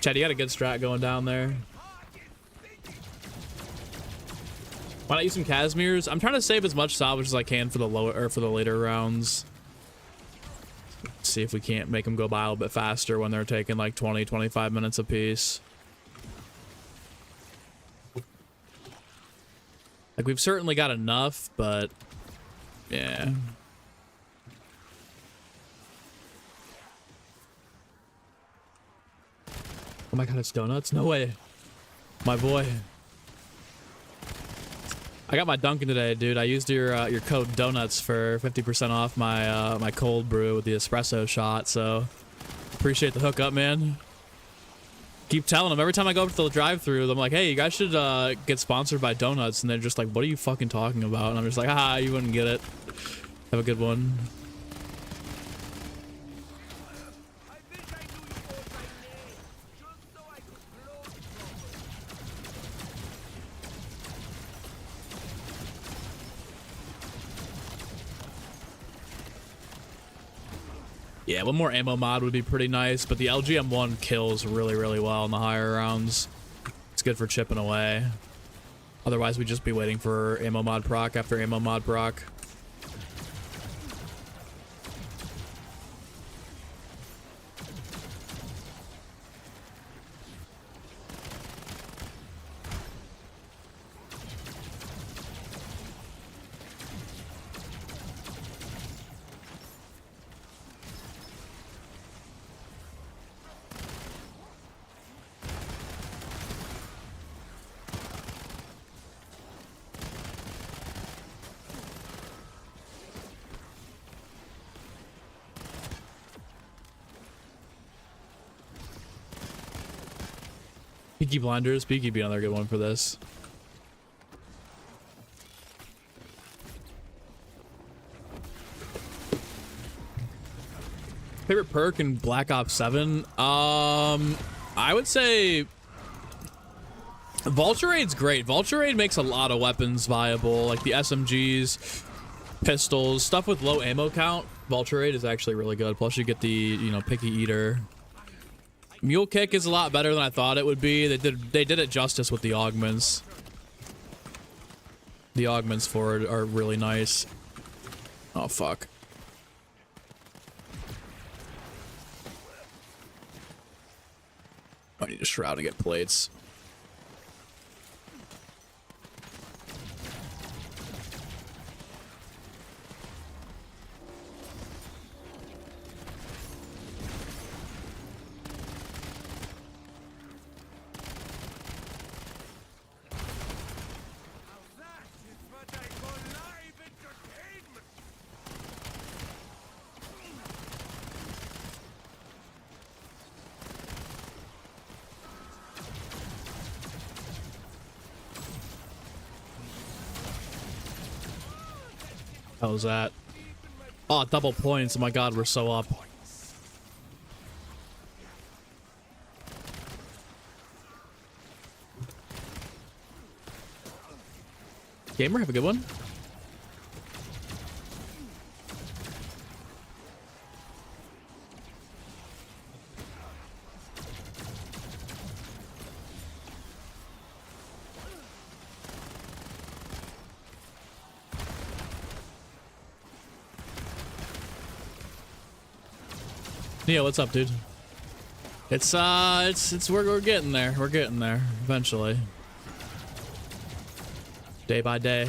Chad, you got a good strat going down there. Why not use some Casimirs? I'm trying to save as much salvage as I can for the lower or for the later rounds. See if we can't make them go by a little bit faster when they're taking like 20-25 minutes apiece. Like, we've certainly got enough, but yeah. Oh my god, it's donuts? No way. My boy. I got my Dunkin' today, dude. I used your code donuts for 50% off my my cold brew with the espresso shot, so appreciate the hookup, man. Keep telling them every time I go up to the drive-thru, I'm like, hey, you guys should get sponsored by donuts, and they're just like, what are you fucking talking about? And I'm just like, ah, you wouldn't get it. Have a good one. Yeah, one more ammo mod would be pretty nice, but the LGM1 kills really, really well in the higher rounds. It's good for chipping away. Otherwise, we'd just be waiting for ammo mod proc after ammo mod proc. Peaky Blinders. Peaky be another good one for this. Favorite perk in Black Ops 7? I would say Vulture Raid's great. Vulture Raid makes a lot of weapons viable, like the SMGs, pistols, stuff with low ammo count. Vulture Raid is actually really good. Plus you get the, you know, Picky Eater. Mule Kick is a lot better than I thought it would be. They did it justice with the augments. The augments for it are really nice. Oh fuck. I need a shroud to get plates. How was that? Oh, double points. Oh my god, we're so up. Gamer, have a good one. Yeah, what's up, dude? It's we're getting there. We're getting there eventually. Day by day.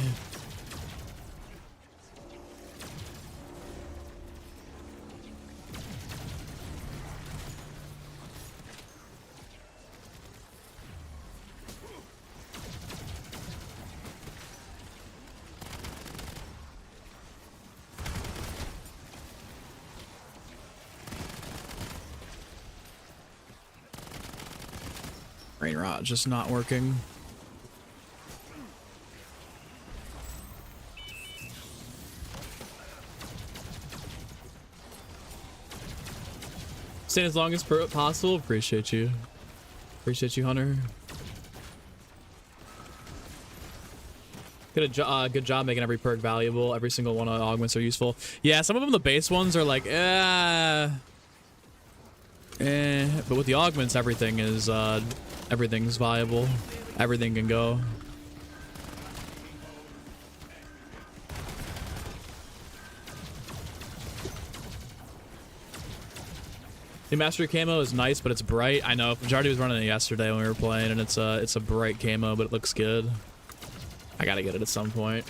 Rain rod just not working. Staying as long as possible. Appreciate you. Appreciate you, Hunter. Good job making every perk valuable. Every single one of the augments are useful. Yeah, some of them, the base ones, are like, but with the augments, everything is, everything's viable. Everything can go. The Mastery camo is nice, but it's bright. I know, Jardy was running it yesterday when we were playing, and it's a bright camo, but it looks good. I gotta get it at some point.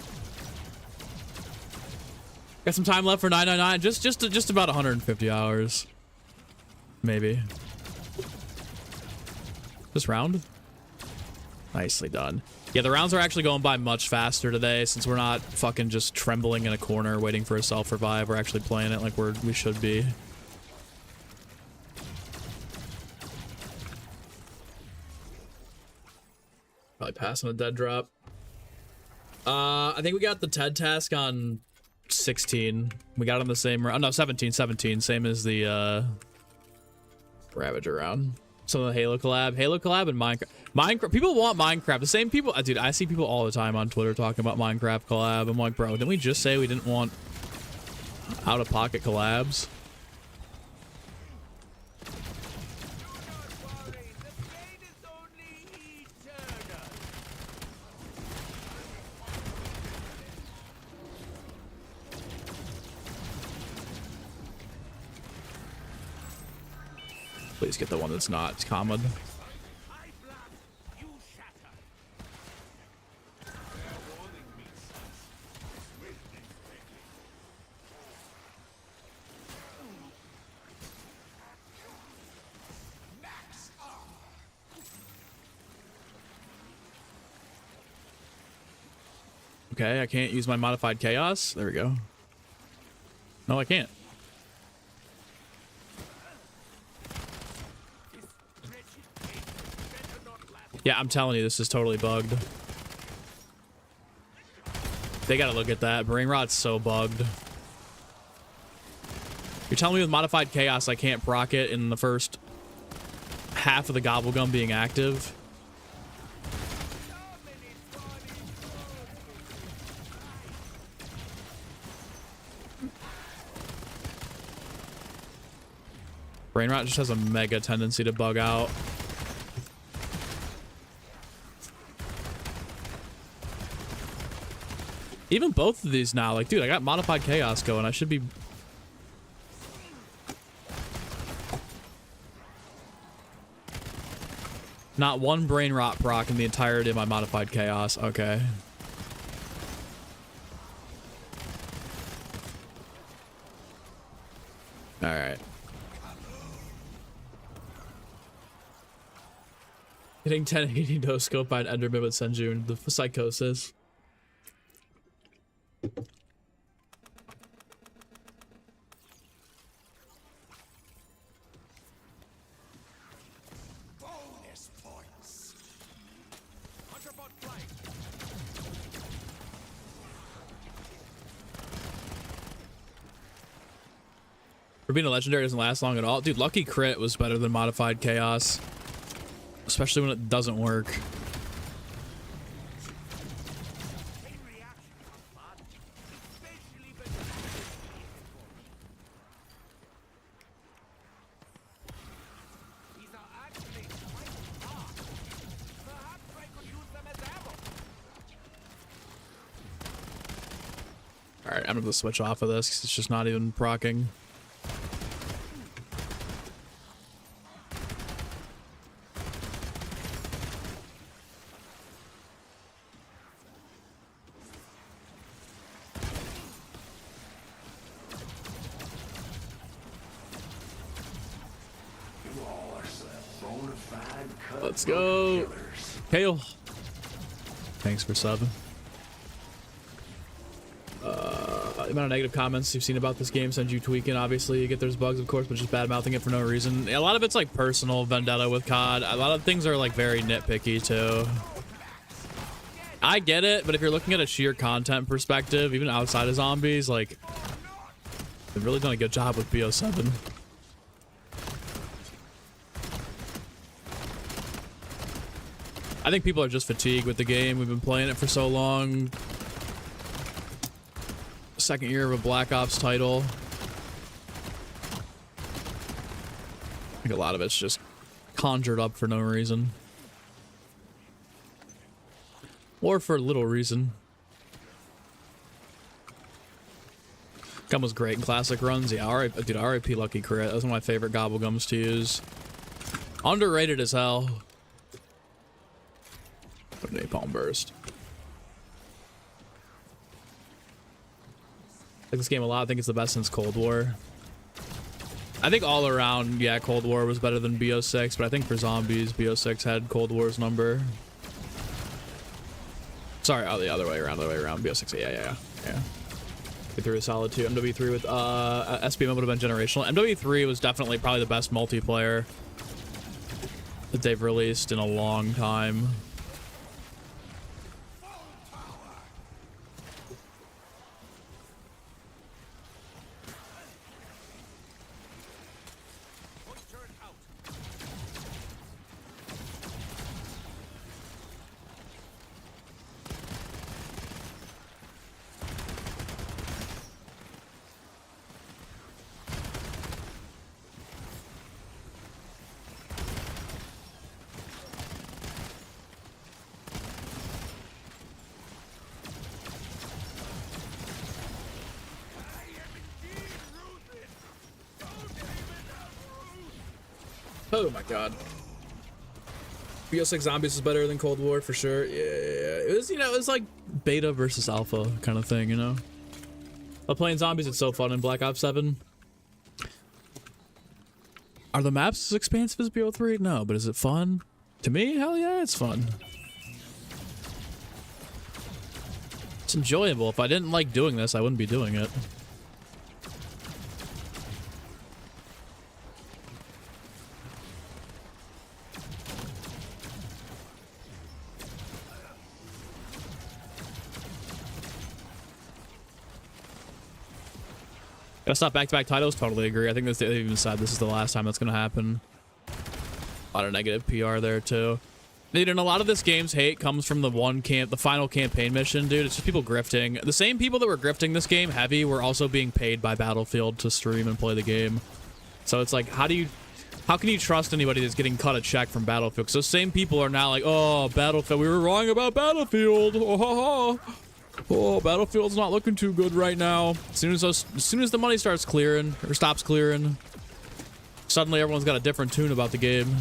Got some time left for 999. Just about 150 hours, maybe. This round, nicely done. Yeah, the rounds are actually going by much faster today since we're not fucking just trembling in a corner waiting for a self-revive. We're actually playing it like we should be. Probably passing a dead drop. I think we got the TED task on 16. We got on the same round. No, 17, same as the Ravager round. Some of the Halo collab and Minecraft. People want Minecraft. The same people, dude. I see people all the time on Twitter talking about Minecraft collab. I'm like, bro, didn't we just say we didn't want out-of-pocket collabs? Please get the one that's not common. Okay, I can't use my modified chaos. There we go. No, I can't. Yeah, I'm telling you, this is totally bugged. They gotta look at that. Brain rot's so bugged. You're telling me with modified chaos I can't proc it in the first half of the gobblegum being active? Brain rot just has a mega tendency to bug out. Even both of these now, like, dude, I got modified chaos going. I should be... Not one brain rot proc in the entirety of my modified chaos. Okay. All right. Hitting 1080 no scope by an Enderman would send you into the psychosis. Bonus points. For being a legendary doesn't last long at all. Dude, Lucky Crit was better than modified chaos. Especially when it doesn't work. Alright, I'm gonna switch off of this because it's just not even proccing. Let's go. Kale. Thanks for subbing. The amount of negative comments you've seen about this game sends you tweaking. Obviously, you get there's bugs, of course, but just bad mouthing it for no reason. A lot of it's like personal vendetta with COD. A lot of things are like very nitpicky too. I get it, but if you're looking at a sheer content perspective, even outside of zombies, like they've really done a good job with BO7. I think people are just fatigued with the game. We've been playing it for so long. Second year of a Black Ops title. I think a lot of it's just conjured up for no reason. Or for little reason. Gum was great in classic runs. Yeah, dude, RIP Lucky Crit. That was one of my favorite gobble gums to use. Underrated as hell. What a napalm burst. I like this game a lot. I think it's the best since Cold War. I think all around, yeah, Cold War was better than BO6, but I think for zombies, BO6 had Cold War's number. Sorry, oh, the other way around, BO6, yeah. MW3 is solid too. MW3 with SBM would have been generational. MW3 was definitely probably the best multiplayer that they've released in a long time. Oh my god. BO6 Zombies is better than Cold War for sure. Yeah. It was, you know, it was like beta versus alpha kind of thing, you know? But playing zombies, it's so fun in Black Ops 7. Are the maps as expansive as BO3? No, but is it fun? To me, hell yeah, it's fun. It's enjoyable. If I didn't like doing this, I wouldn't be doing it. Gotta stop back-to-back titles. Totally agree. I think they even said this is the last time that's gonna happen. A lot of negative PR there too. Dude, and a lot of this game's hate comes from the final campaign mission, dude. It's just people grifting. The same people that were grifting this game heavy were also being paid by Battlefield to stream and play the game. So it's like, how can you trust anybody that's getting cut a check from Battlefield? Because those same people are now like, oh, Battlefield, we were wrong about Battlefield. Oh, Battlefield's not looking too good right now. As soon as the money starts clearing or stops clearing, suddenly everyone's got a different tune about the game.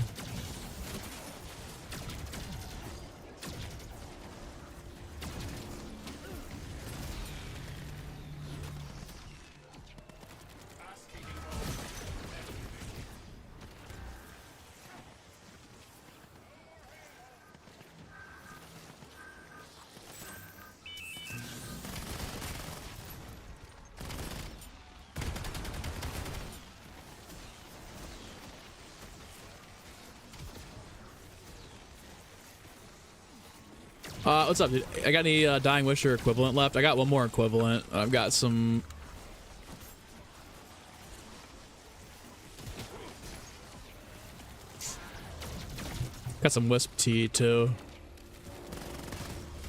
What's up, dude? I got any Dying Wisher equivalent left? I got one more equivalent. I've got some... Got some Wisp tea, too.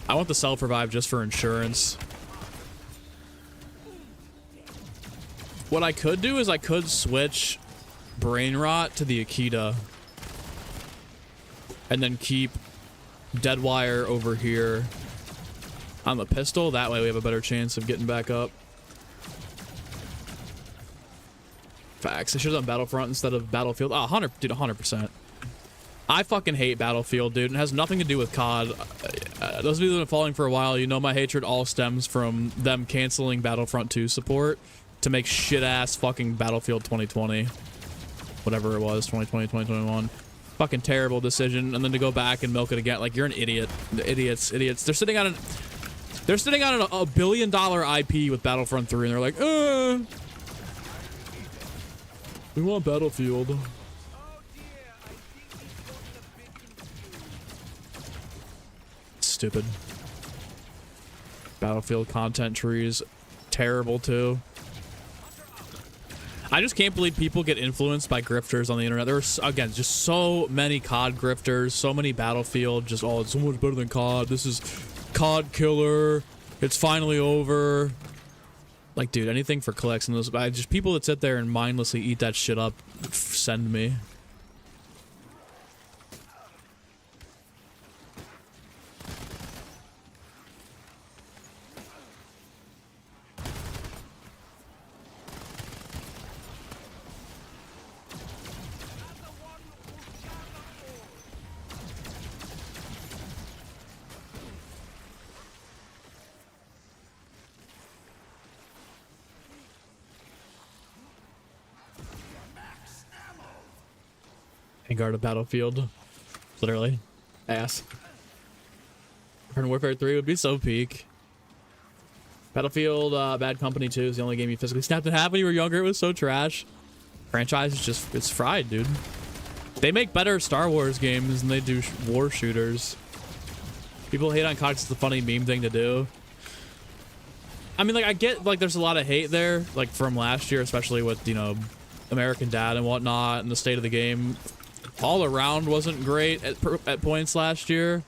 I want the self-revive just for insurance. What I could do is I could switch Brain Rot to the Akita. And then keep Deadwire over here on the pistol. That way we have a better chance of getting back up. Facts. I should have done Battlefront instead of Battlefield. Oh, 100%. I fucking hate Battlefield, dude. It has nothing to do with COD. Those of you that have been following for a while, you know my hatred all stems from them canceling Battlefront 2 support to make shit-ass fucking Battlefield 2020. Whatever it was, 2020, 2021. Fucking terrible decision, and then to go back and milk it again, like, you're an idiot. Idiots. They're sitting on a $1 billion IP with Battlefront 3, and they're like, we want Battlefield. Stupid. Battlefield content trees, terrible too. I just can't believe people get influenced by grifters on the internet. There's, again, just so many COD grifters, so many Battlefield, just, oh, it's so much better than COD. This is COD killer. It's finally over. Like, dude, anything for clicks. And those, just people that sit there and mindlessly eat that shit up, send me. Vanguard of Battlefield. Literally. Ass. Modern Warfare 3 would be so peak. Battlefield Bad Company 2 is the only game you physically snapped in half when you were younger. It was so trash. Franchise is just, it's fried, dude. They make better Star Wars games than they do war shooters. People hate on COD 'cause it's a funny meme thing to do. I mean, like, I get, like, there's a lot of hate there, like, from last year, especially with, you know, American Dad and whatnot, and the state of the game all around wasn't great at points last year.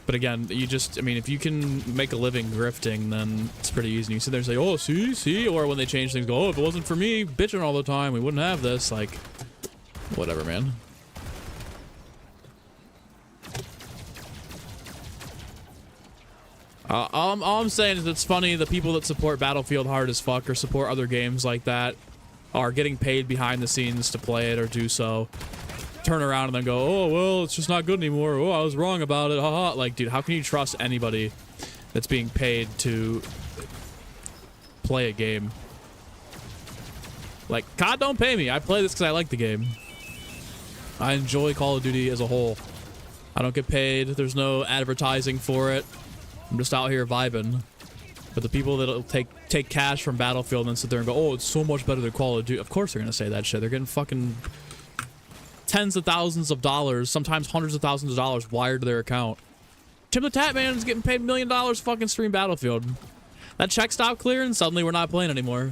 But again, you just, I mean, if you can make a living grifting, then it's pretty easy. You sit there and say, oh, see? Or when they change things, go, oh, if it wasn't for me bitching all the time, we wouldn't have this. Like, whatever, man. All I'm saying is it's funny the people that support Battlefield hard as fuck or support other games like that are getting paid behind the scenes to play it or do so. Turn around and then go, oh, well, it's just not good anymore. Oh, I was wrong about it. Haha. Like, dude, how can you trust anybody that's being paid to play a game? Like, COD don't pay me. I play this because I like the game. I enjoy Call of Duty as a whole. I don't get paid. There's no advertising for it. I'm just out here vibing. But the people that'll take cash from Battlefield and then sit there and go, oh, it's so much better than Call of Duty. Of course they're gonna say that shit. They're getting fucking tens of thousands of dollars, sometimes hundreds of thousands of dollars wired to their account. Tim the Tap Man is getting paid $1 million fucking stream Battlefield. That check stopped clearing, suddenly we're not playing anymore.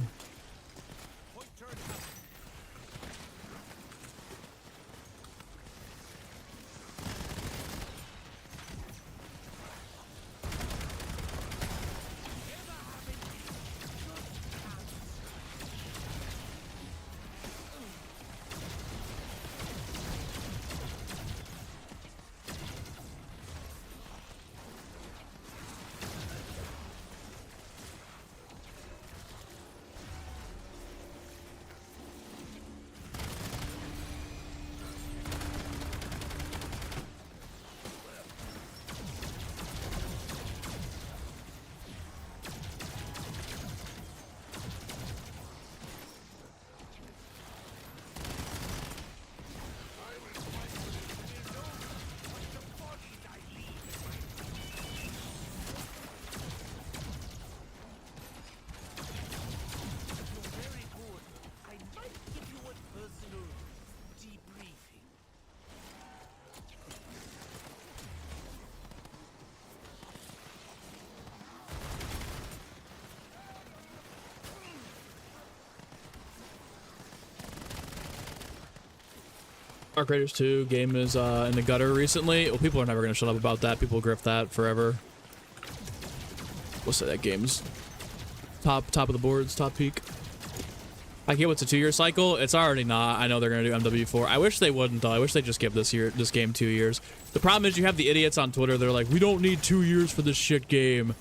Arc Raiders 2 game is in the gutter recently. Well, people are never going to shut up about that. People grift that forever. We'll say that game's top of the boards, top peak. I get what's a 2-year cycle. It's already not. I know they're going to do MW4. I wish they wouldn't, though. I wish they just give this game 2 years. The problem is you have the idiots on Twitter that are like, we don't need 2 years for this shit game.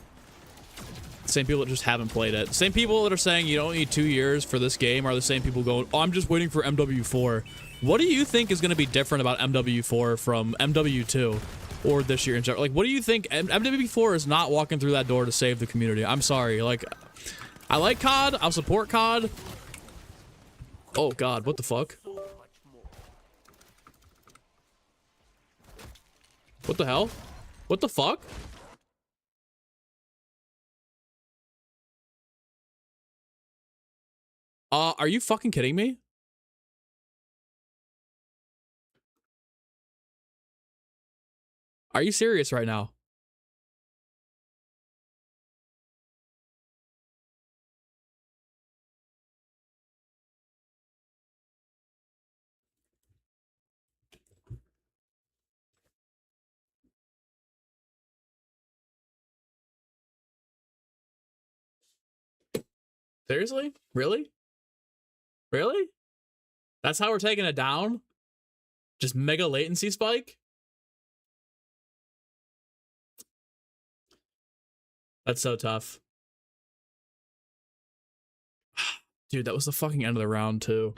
Same people that just haven't played it. Same people that are saying you don't need 2 years for this game are the same people going, oh, I'm just waiting for MW4. What do you think is going to be different about MW4 from MW2 or this year in general? Like, what do you think? MW4 is not walking through that door to save the community. I'm sorry. Like, I like COD. I'll support COD. Oh, God. What the fuck? What the hell? What the fuck? Are you fucking kidding me? Are you serious right now? Seriously? Really? Really? That's how we're taking it down? Just mega latency spike? That's so tough. Dude, that was the fucking end of the round, too.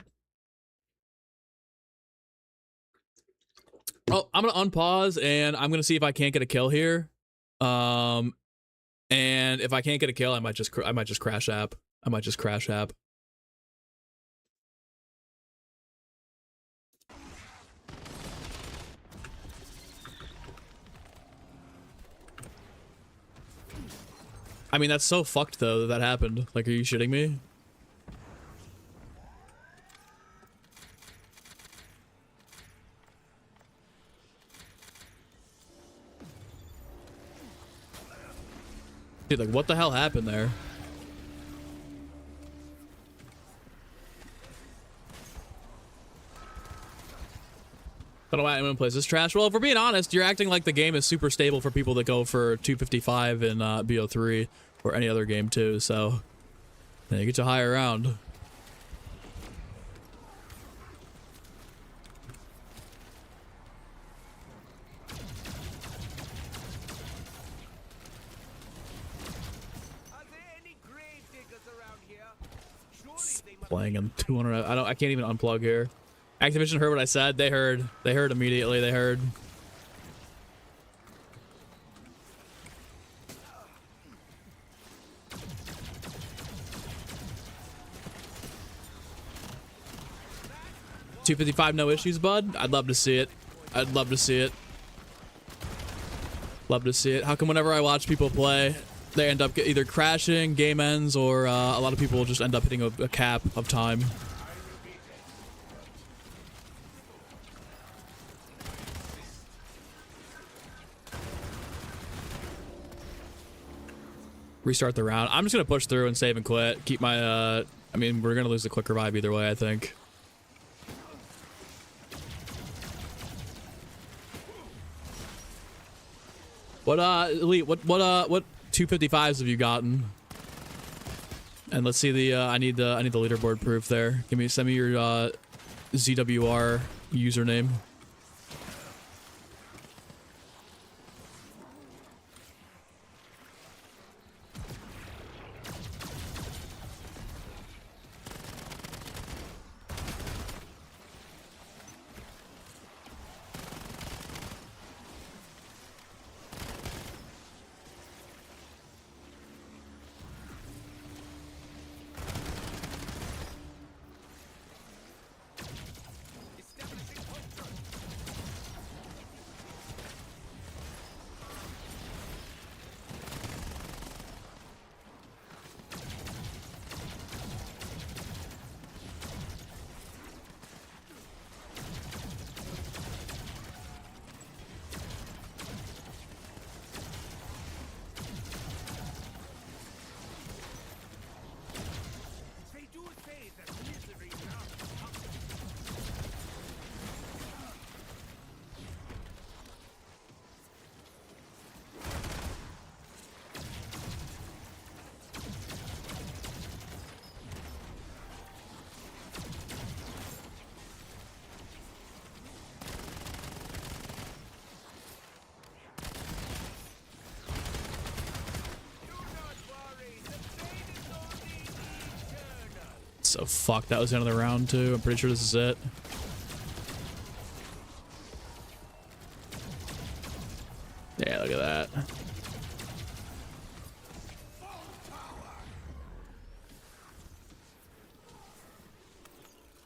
Oh, I'm gonna unpause and I'm gonna see if I can't get a kill here. And if I can't get a kill, I might just crash app. I might just crash app. I mean, that's so fucked though that happened. Like, are you shitting me? Dude, like, what the hell happened there? I don't know why anyone plays this trash. Well, if we're being honest, you're acting like the game is super stable for people that go for 255 in BO3 or any other game too, so yeah, you get to higher round. Are there any grave diggers around here? Surely they must Playing in 200. I can't even unplug here. Activision heard what I said. They heard. They heard immediately. They heard. $255, no issues, bud. I'd love to see it. I'd love to see it. Love to see it. How come whenever I watch people play, they end up either crashing, game ends, or a lot of people just end up hitting a cap of time? Restart the round. I'm just gonna push through and save and quit. Keep my I mean, we're gonna lose the quick revive either way, I think. What Elite, what 255s have you gotten? And let's see the I need the leaderboard proof there. Send me your ZWR username. They do say that misery loves company. Do not worry, the fate is only eternal. So fuck, that was the end of the round too. I'm pretty sure this is it. Yeah, look at that.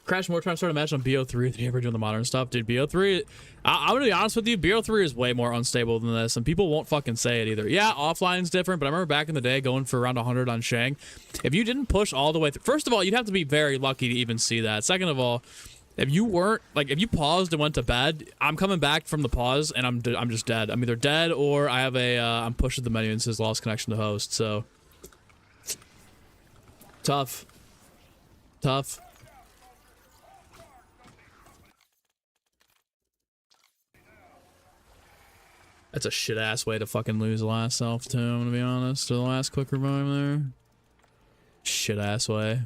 Crash more trying to start a match on BO3 than you ever do on the modern stuff. Dude, BO3, I'm gonna be honest with you, BO3 is way more unstable than this, and people won't fucking say it either. Yeah, offline's different, but I remember back in the day going for around 100 on Shang. If you didn't push all the way through, first of all, you'd have to be very lucky to even see that. Second of all, if you weren't, like, if you paused and went to bed, I'm coming back from the pause, and I'm just dead. I'm either dead, or I have a, I'm pushing the menu and it says lost connection to host, so. Tough. Tough. That's a shit-ass way to fucking lose the last self, too, I'm gonna be honest. Or the last quick revive there. shit ass way.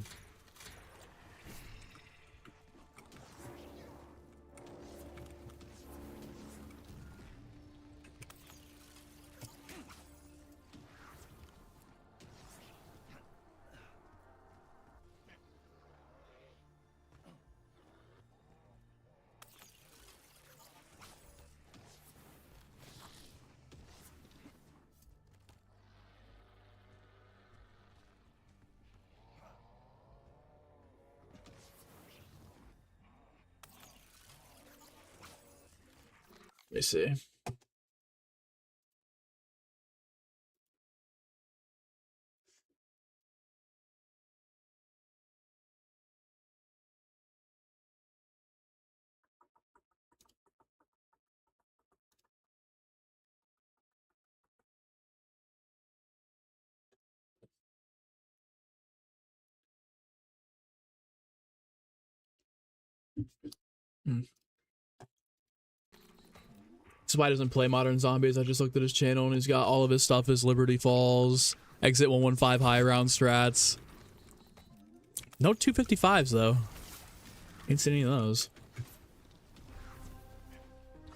Let me see. Hmm. This is why he doesn't play Modern Zombies. I just looked at his channel and he's got all of his stuff is Liberty Falls, Exit 115 high round strats. No 255s though. Ain't seen any of those.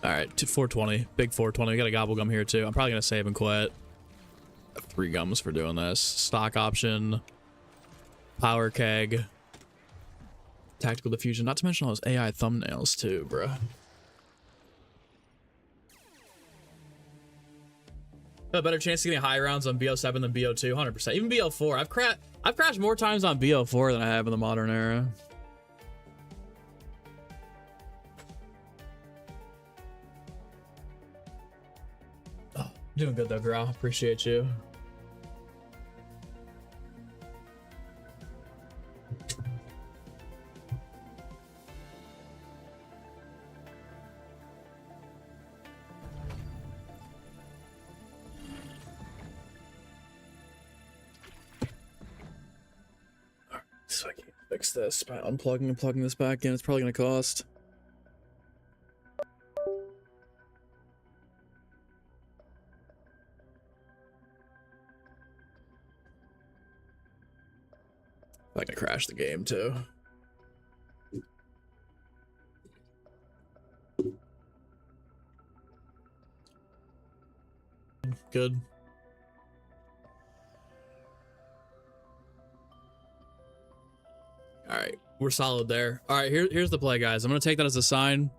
Alright, 420. Big 420. We got a Gobblegum here too. I'm probably gonna save and quit. 3 gums for doing this. Stock option. Power keg. Tactical diffusion. Not to mention all those AI thumbnails too, bruh. A better chance of getting high rounds on BO7 than BO2, 100%. Even BO4. I've crashed more times on BO4 than I have in the modern era. Oh, doing good though, Grau. Appreciate you. So I can't fix this by unplugging and plugging this back in. It's probably going to cost. I'm going to crash the game too. Good. All right, we're solid there. All right, here's the play, guys. I'm gonna take that as a sign.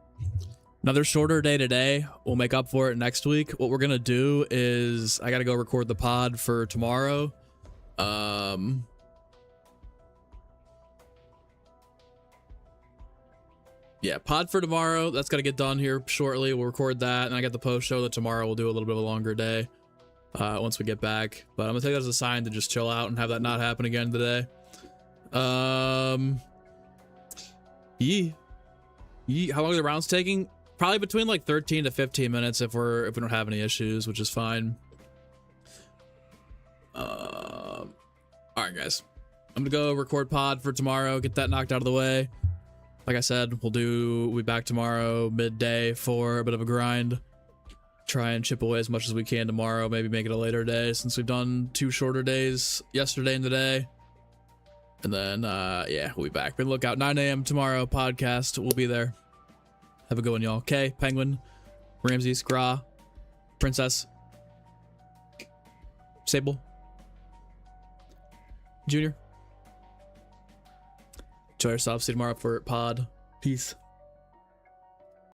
Another shorter day today. We'll make up for it next week. What we're gonna do is I gotta go record the pod for tomorrow. Yeah, pod for tomorrow. That's gotta get done here shortly. We'll record that, and I got the post show that tomorrow we'll do a little bit of a longer day once we get back. But I'm gonna take that as a sign to just chill out and have that not happen again today. How long are the rounds taking? Probably between like 13 to 15 minutes if we don't have any issues, which is fine. All right, guys, I'm gonna go record pod for tomorrow, get that knocked out of the way. Like I said, we'll be back tomorrow midday for a bit of a grind. Try and chip away as much as we can tomorrow, maybe make it a later day since we've done 2 shorter days yesterday and today. And then, yeah, we'll be back. But look out, 9 a.m. tomorrow, podcast. We'll be there. Have a good one, y'all. K, Penguin, Ramses, Gra, Princess, Sable, Junior. Enjoy yourself. See you tomorrow for pod. Peace.